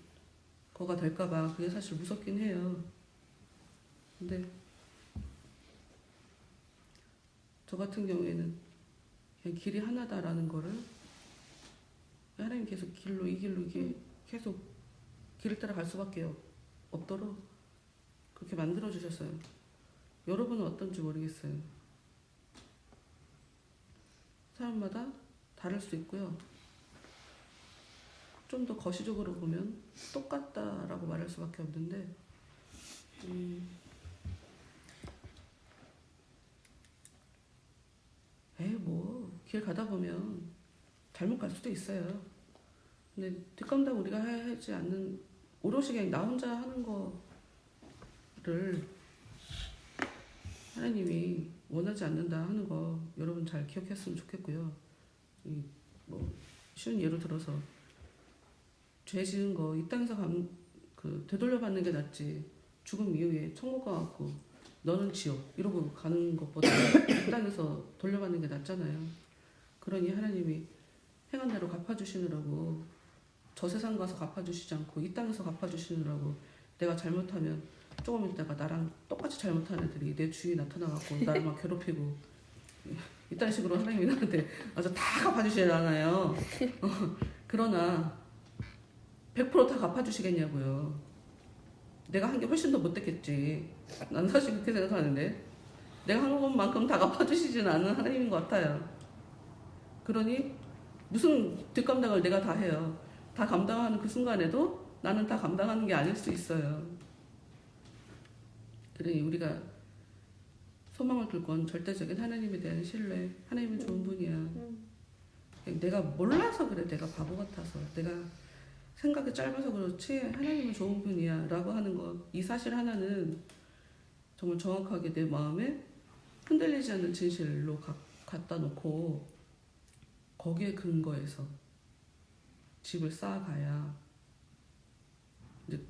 거가 될까봐 그게 사실 무섭긴 해요. 근데 저 같은 경우에는 그냥 길이 하나다라는 거를 하나님 계속 이 길로 이게 계속 길을 따라 갈 수밖에 없도록 그렇게 만들어 주셨어요. 여러분은 어떤지 모르겠어요. 사람마다 다를 수 있고요. 좀 더 거시적으로 보면 똑같다라고 말할 수밖에 없는데 뭐 길 가다 보면 잘못 갈 수도 있어요. 근데 뒷감당 우리가 하지 않는 오롯이 그냥 나 혼자 하는 거를 하나님이 원하지 않는다 하는 거 여러분 잘 기억했으면 좋겠고요. 뭐 쉬운 예로 들어서 죄 지은 거 이 땅에서 되돌려 받는 게 낫지 죽음 이후에 천국 가갖고 너는 지옥 이러고 가는 것보다 이 땅에서 돌려받는 게 낫잖아요. 그러니 하나님이 행한 대로 갚아주시느라고 저 세상 가서 갚아주시지 않고 이 땅에서 갚아주시느라고 내가 잘못하면 조금 있다가 나랑 똑같이 잘못한 애들이 내 주위에 나타나갖고 나를 막 괴롭히고 이딴 식으로 하나님이 나한테 아주 다 갚아주시잖아요. 그러나 100% 다 갚아주시겠냐고요. 내가 한 게 훨씬 더 못됐겠지. 난 사실 그렇게 생각하는데 내가 한 것만큼 다 갚아주시지는 않는 하나님인 것 같아요. 그러니 무슨 뒷감당을 내가 다 해요. 다 감당하는 그 순간에도 나는 다 감당하는 게 아닐 수 있어요. 그러니 우리가 소망을 둘 건 절대적인 하나님에 대한 신뢰. 하나님은 좋은 분이야. 내가 몰라서 그래. 내가 바보 같아서. 내가 생각이 짧아서 그렇지 하나님은 좋은 분이야 라고 하는 거. 이 사실 하나는 정말 정확하게 내 마음에 흔들리지 않는 진실로 갖다 놓고 거기에 근거해서 집을 쌓아가야 이제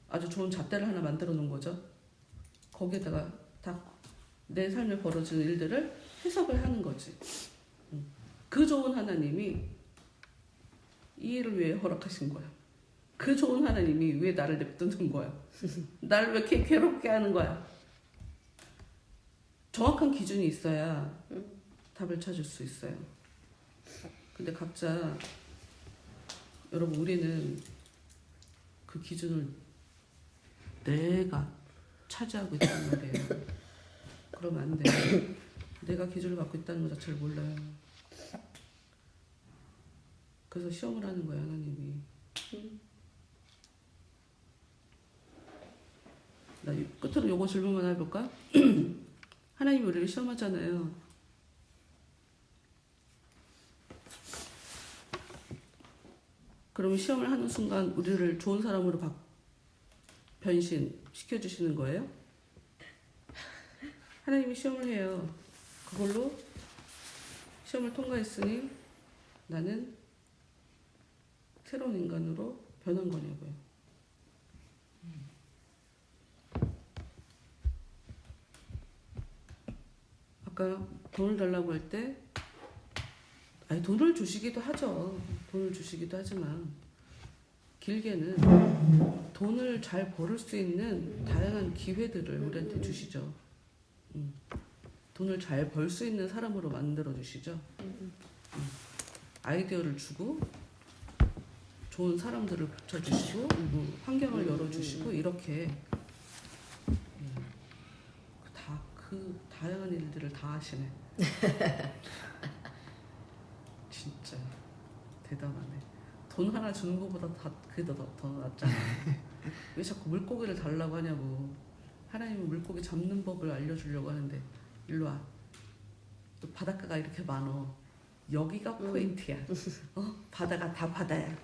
아주 좋은 잣대를 하나 만들어 놓은 거죠. 거기에다가 다 내 삶에 벌어지는 일들을 해석을 하는 거지. 그 좋은 하나님이 이 일을 왜 허락하신 거야? 그 좋은 하나님이 왜 나를 냅두는 거야? 나를 왜 이렇게 괴롭게 하는 거야? 정확한 기준이 있어야 답을 찾을 수 있어요. 근데 각자 여러분 우리는 그 기준을 내가 차지하고 있단 말이에요. 그러면 안 돼요. 내가 기준을 갖고 있다는 것 자체를 몰라요. 그래서 시험을 하는 거예요, 하나님이. 나 끝으로 요거 질문만 해볼까? 하나님이 우리를 시험하잖아요. 그러면 시험을 하는 순간 우리를 좋은 사람으로 변신시켜주시는 거예요? 하나님이 시험을 해요. 그걸로 시험을 통과했으니 나는 새로운 인간으로 변한 거냐고요. 아까 돈을 달라고 할 때 돈을 주시기도 하죠. 돈을 주시기도 하지만 길게는 돈을 잘 벌을 수 있는 다양한 기회들을 우리한테 주시죠. 돈을 잘 벌 수 있는 사람으로 만들어 주시죠. 아이디어를 주고 좋은 사람들을 붙여주시고 환경을 열어주시고 이렇게 그 다양한 일들을 다 하시네. 진짜 대단하네. 돈 하나 주는 것보다 그게 더 낫잖아. 왜 자꾸 물고기를 달라고 하냐고. 하나님은 물고기 잡는 법을 알려주려고 하는데 일로 와. 또 바닷가가 이렇게 많어. 여기가 포인트야. 바다가 다 바다야.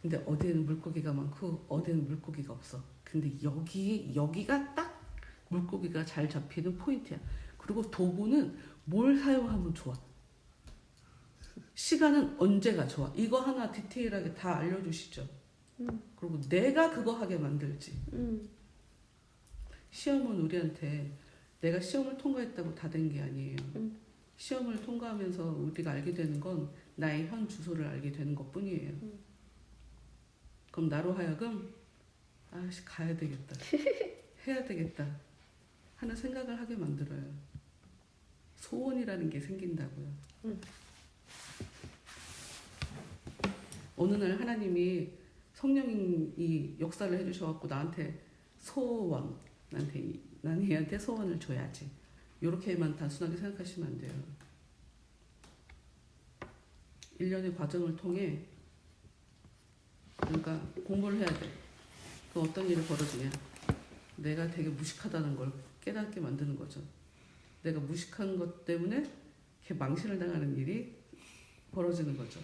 근데 어디에는 물고기가 많고 어디에는 물고기가 없어. 근데 여기가 딱 물고기가 잘 잡히는 포인트야. 그리고 도구는 뭘 사용하면 좋아. 시간은 언제가 좋아. 이거 하나 디테일하게 다 알려주시죠. 그리고 내가 그거 하게 만들지. 시험은 우리한테 내가 시험을 통과했다고 다 된 게 아니에요. 시험을 통과하면서 우리가 알게 되는 건 나의 현 주소를 알게 되는 것 뿐이에요. 그럼 나로 하여금 아씨 가야 되겠다. 해야 되겠다. 하는 생각을 하게 만들어요. 소원이라는 게 생긴다고요. 어느 날 하나님이 성령이 역사를 해주셔갖고 나한테 소원, 난 얘한테 소원을 줘야지. 이렇게만 단순하게 생각하시면 안 돼요. 1년의 과정을 통해 그러니까 공부를 해야 돼. 그 어떤 일이 벌어지냐. 내가 되게 무식하다는 걸 깨닫게 만드는 거죠. 내가 무식한 것 때문에 이렇게 망신을 당하는 일이 벌어지는 거죠.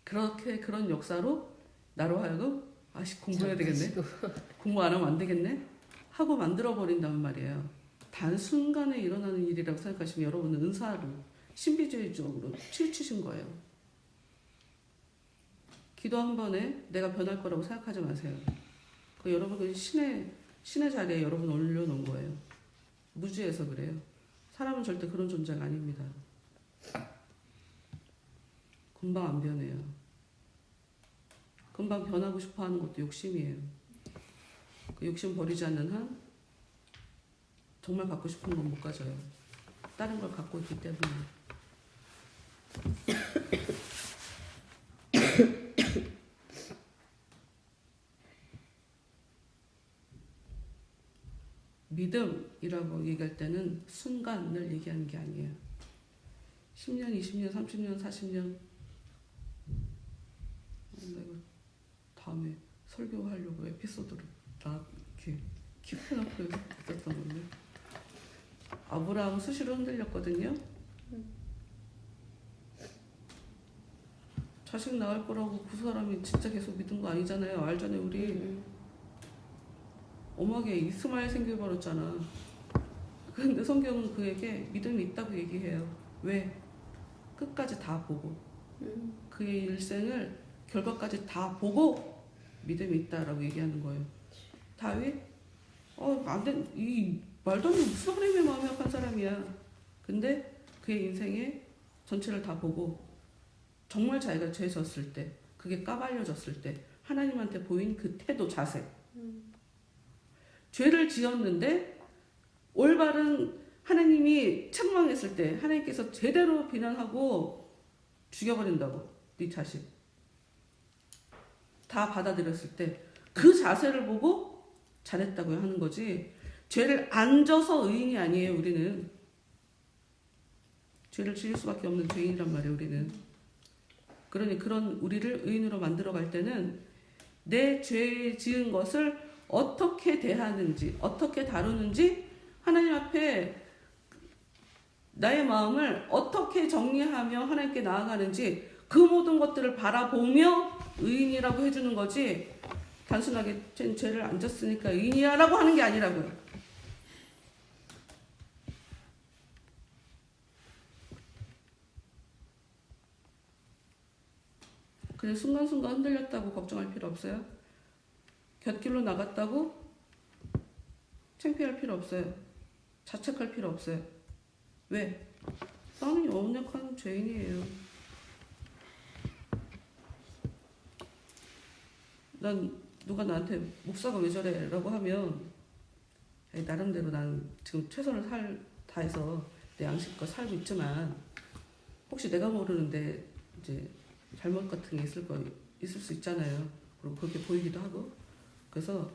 그런 역사로 나로 하여금 아씨 공부해야 되겠네. 공부 안 하면 안 되겠네. 하고 만들어 버린단 말이에요. 단순간에 일어나는 일이라고 생각하시면 여러분은 은사로 신비주의적으로 치우치신 거예요. 기도 한 번에 내가 변할 거라고 생각하지 마세요. 여러분은 신의 자리에 여러분 올려놓은 거예요. 무지해서 그래요. 사람은 절대 그런 존재가 아닙니다. 금방 안 변해요. 금방 변하고 싶어 하는 것도 욕심이에요. 그 욕심 버리지 않는 한 정말 갖고 싶은 건 못 가져요. 다른 걸 갖고 있기 때문에. 믿음이라고 얘기할 때는 순간을 얘기하는 게 아니에요. 10년, 20년, 30년, 40년. 내가 다음에 설교하려고 에피소드를 다 이렇게 킵해놓고 있었던 건데. 아브라함 수시로 흔들렸거든요. 자식 낳을 거라고 그 사람이 진짜 계속 믿은 거 아니잖아요. 알잖아요, 우리. 엄하게 이스마엘 생겨버렸잖아. 근데 성경은 그에게 믿음이 있다고 얘기해요. 왜? 끝까지 다 보고 그의 일생을 결과까지 다 보고 믿음이 있다라고 얘기하는 거예요. 다윗? 안 된, 이 말도 안 되는 무슨 하나님의 마음이 약한 사람이야. 근데 그의 인생의 전체를 다 보고 정말 자기가 죄 졌을 때, 그게 까발려졌을 때 하나님한테 보인 그 태도, 자세. 죄를 지었는데 올바른 하나님이 책망했을 때 하나님께서 제대로 비난하고 죽여버린다고. 네 자식. 다 받아들였을 때 그 자세를 보고 잘했다고 하는 거지. 죄를 안 져서 의인이 아니에요. 우리는. 죄를 지을 수밖에 없는 죄인이란 말이에요. 우리는. 그러니 그런 우리를 의인으로 만들어갈 때는 내 죄 지은 것을 어떻게 대하는지, 어떻게 다루는지, 하나님 앞에 나의 마음을 어떻게 정리하며 하나님께 나아가는지 그 모든 것들을 바라보며 의인이라고 해주는 거지, 단순하게 죄를 안 졌으니까 의인이야 라고 하는 게 아니라고요. 그냥 순간순간 흔들렸다고 걱정할 필요 없어요. 곁길로 나갔다고 창피할 필요 없어요. 자책할 필요 없어요. 왜? 나는 연약한 죄인이에요. 누가 나한테 목사가 왜 저래? 라고 하면 나름대로 난 지금 최선을 다해서 내 양심껏 살고 있지만 혹시 내가 모르는데 이제 잘못 같은 게 있을 수 있잖아요. 그리고 그렇게 보이기도 하고. 그래서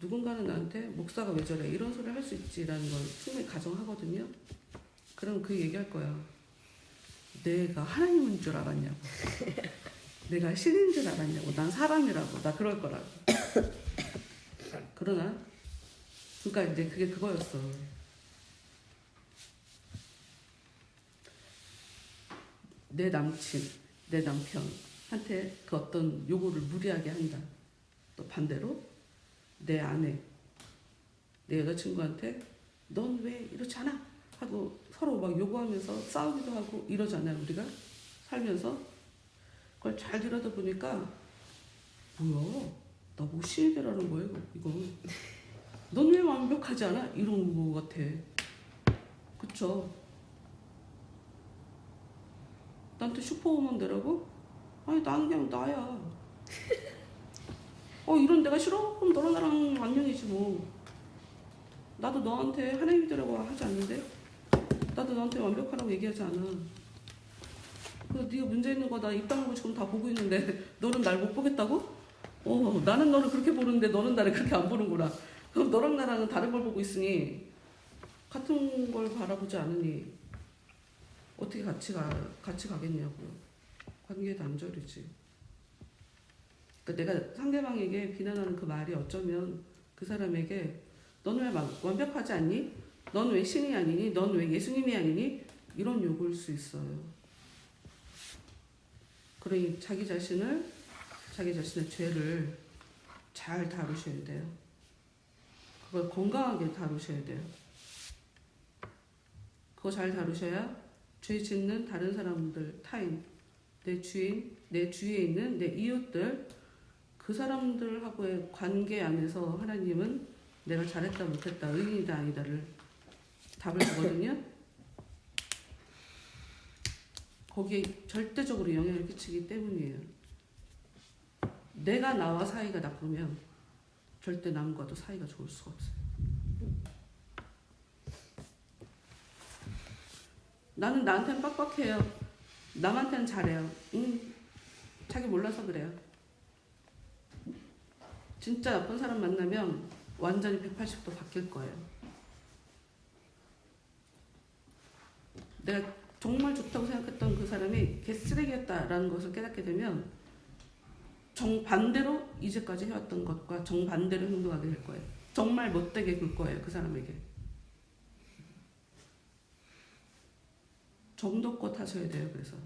누군가는 나한테 목사가 왜 저래? 이런 소리를 할 수 있지라는 걸 충분히 가정하거든요. 그럼 그 얘기할 거야. 내가 하나님인 줄 알았냐고. 내가 신인 줄 알았냐고. 난 사람이라고. 나 그럴 거라고. 그러나 그러니까 이제 그게 그거였어. 내 남친, 내 남편한테 그 어떤 요구를 무리하게 한다. 또 반대로 내 아내, 내 여자친구한테 넌 왜 이렇지 않아? 하고 서로 막 요구하면서 싸우기도 하고 이러잖아요. 우리가 살면서. 그걸 잘 들여다보니까 뭐야? 나보고 신이라는 거예요. 이거. 넌 왜 완벽하지 않아? 이런 거 같아. 그쵸? 나한테 슈퍼우먼 되라고? 아니 난 그냥 나야. 이런 데가 싫어? 그럼 너랑 나랑 안녕이지 뭐. 나도 너한테 하나님이 되라고 하지 않는데? 나도 너한테 완벽하라고 얘기하지 않아. 그래서 네가 문제 있는 거 나 입 다물고 지금 다 보고 있는데 너는 날 못 보겠다고? 나는 너를 그렇게 보는데 너는 나를 그렇게 안 보는구나. 그럼 너랑 나랑은 다른 걸 보고 있으니 같은 걸 바라보지 않으니 어떻게 같이 가겠냐고요. 관계에 단절이지. 그러니까 내가 상대방에게 비난하는 그 말이 어쩌면 그 사람에게 넌 왜 완벽하지 않니? 넌 왜 신이 아니니? 넌 왜 예수님이 아니니? 이런 요구일 수 있어요. 그러니 자기 자신의 죄를 잘 다루셔야 돼요. 그걸 건강하게 다루셔야 돼요. 그거 잘 다루셔야 죄 짓는 다른 사람들, 타인, 내 주인, 내 주위에 있는 내 이웃들, 그 사람들하고의 관계 안에서 하나님은 내가 잘했다 못했다, 의인이다 아니다를 답을 주거든요. 거기에 절대적으로 영향을 끼치기 때문이에요. 내가 나와 사이가 나쁘면 절대 남과도 사이가 좋을 수가 없어요. 나는 나한테는 빡빡해요. 남한테는 잘해요. 자기 몰라서 그래요. 진짜 나쁜 사람 만나면 완전히 180도 바뀔 거예요. 내가 정말 좋다고 생각했던 그 사람이 개쓰레기였다라는 것을 깨닫게 되면 정반대로 이제까지 해왔던 것과 정반대로 행동하게 될 거예요. 정말 못되게 굴 거예요. 그 사람에게. 정도껏 하셔야 돼요. 그래서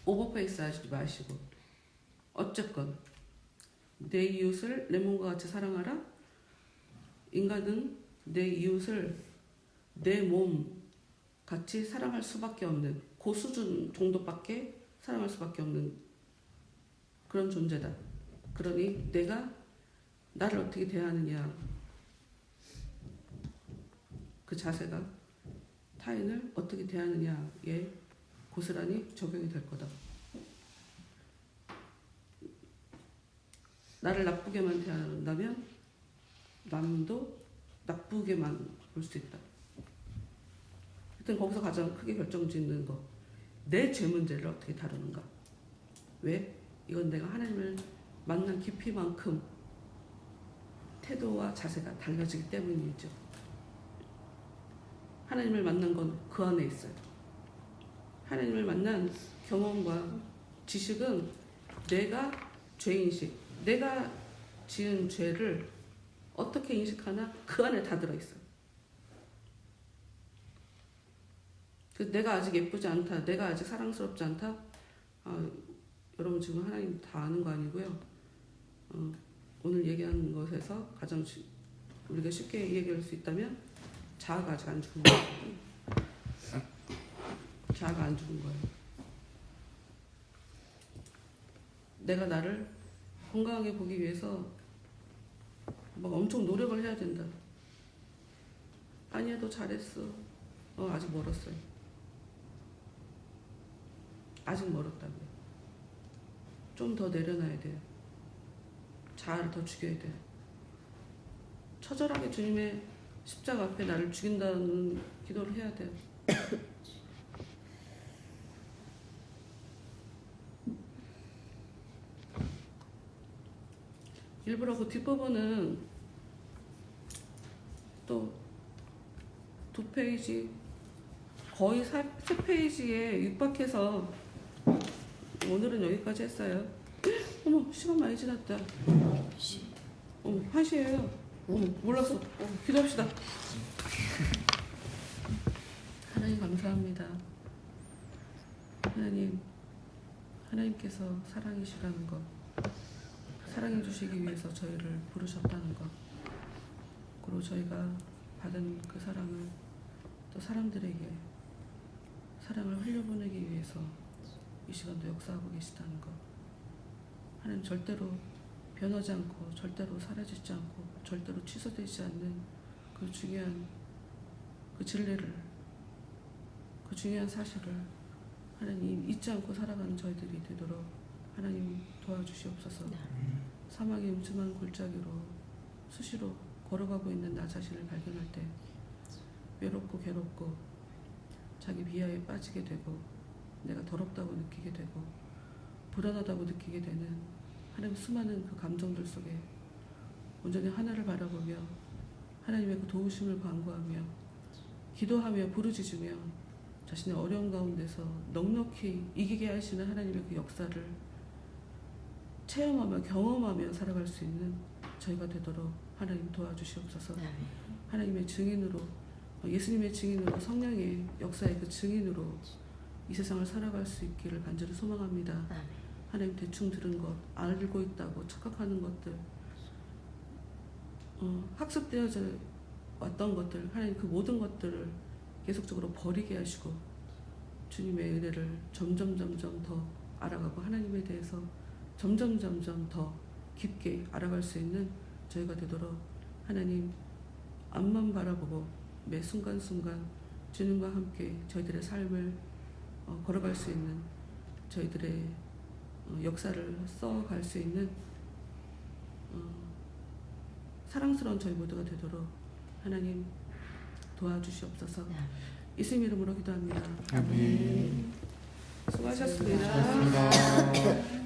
오버페이스 하지 마시고 어쨌건 내 이웃을 내 몸과 같이 사랑하라. 인간은 내 이웃을 내 몸 같이 사랑할 수밖에 없는 그 수준 정도밖에 사랑할 수밖에 없는 그런 존재다. 그러니 내가 나를 어떻게 대하느냐 그 자세가 타인을 어떻게 대하느냐에 고스란히 적용이 될 거다. 나를 나쁘게만 대한다면 남도 나쁘게만 볼 수 있다. 하여튼 거기서 가장 크게 결정짓는 거. 내 죄 문제를 어떻게 다루는가. 왜? 이건 내가 하나님을 만난 깊이만큼 태도와 자세가 달라지기 때문이죠. 하나님을 만난 건 그 안에 있어요. 하나님을 만난 경험과 지식은 내가 죄인식, 내가 지은 죄를 어떻게 인식하나 그 안에 다 들어있어요. 내가 아직 예쁘지 않다, 내가 아직 사랑스럽지 않다. 여러분 지금 하나님 다 아는 거 아니고요. 오늘 얘기하는 것에서 가장 우리가 쉽게 얘기할 수 있다면 자아가 아직 안 죽은 거예요. 자아가 안 죽은 거예요. 내가 나를 건강하게 보기 위해서 막 엄청 노력을 해야 된다. 아니야, 너 잘했어. 아직 멀었어요. 아직 멀었다고요. 좀 더 내려놔야 돼요. 자아를 더 죽여야 돼요. 처절하게 주님의 십자가 앞에 나를 죽인다는 기도를 해야 돼요. 일부러 그 뒷부분은 또 2페이지 거의 3페이지에 육박해서 오늘은 여기까지 했어요. 어머, 시간 많이 지났다. 1시예요. 몰랐어. 기도합시다. 하나님 감사합니다. 하나님께서 사랑이시라는 것, 사랑해 주시기 위해서 저희를 부르셨다는 것, 그리고 저희가 받은 그 사랑을 또 사람들에게 사랑을 흘려보내기 위해서 이 시간도 역사하고 계시다는 것, 하나님 절대로 변하지 않고 절대로 사라지지 않고 절대로 취소되지 않는 그 중요한 그 진리를, 그 중요한 사실을 하나님 잊지 않고 살아가는 저희들이 되도록 하나님 도와주시옵소서. 사막의 음침한 골짜기로 수시로 걸어가고 있는 나 자신을 발견할 때 외롭고 괴롭고 자기 비하에 빠지게 되고 내가 더럽다고 느끼게 되고 불안하다고 느끼게 되는 하나님 수많은 그 감정들 속에 온전히 하나를 바라보며 하나님의 그 도우심을 간구하며 기도하며 부르짖으며 자신의 어려운 가운데서 넉넉히 이기게 하시는 하나님의 그 역사를 체험하며 경험하며 살아갈 수 있는 저희가 되도록 하나님 도와주시옵소서. 하나님의 증인으로, 예수님의 증인으로, 성령의 역사의 그 증인으로 이 세상을 살아갈 수 있기를 간절히 소망합니다. 하나님 대충 들은 것, 알고 있다고 착각하는 것들, 학습되어져 왔던 것들, 하나님 그 모든 것들을 계속적으로 버리게 하시고 주님의 은혜를 점점 더 알아가고 하나님에 대해서 점점 더 깊게 알아갈 수 있는 저희가 되도록 하나님 앞만 바라보고 매 순간순간 주님과 함께 저희들의 삶을 걸어갈 수 있는 저희들의 역사를 써갈 수 있는 사랑스러운 저희 모두가 되도록 하나님 도와주시옵소서. 예수님 이름으로 기도합니다. 아멘. 수고하셨습니다. 고맙습니다.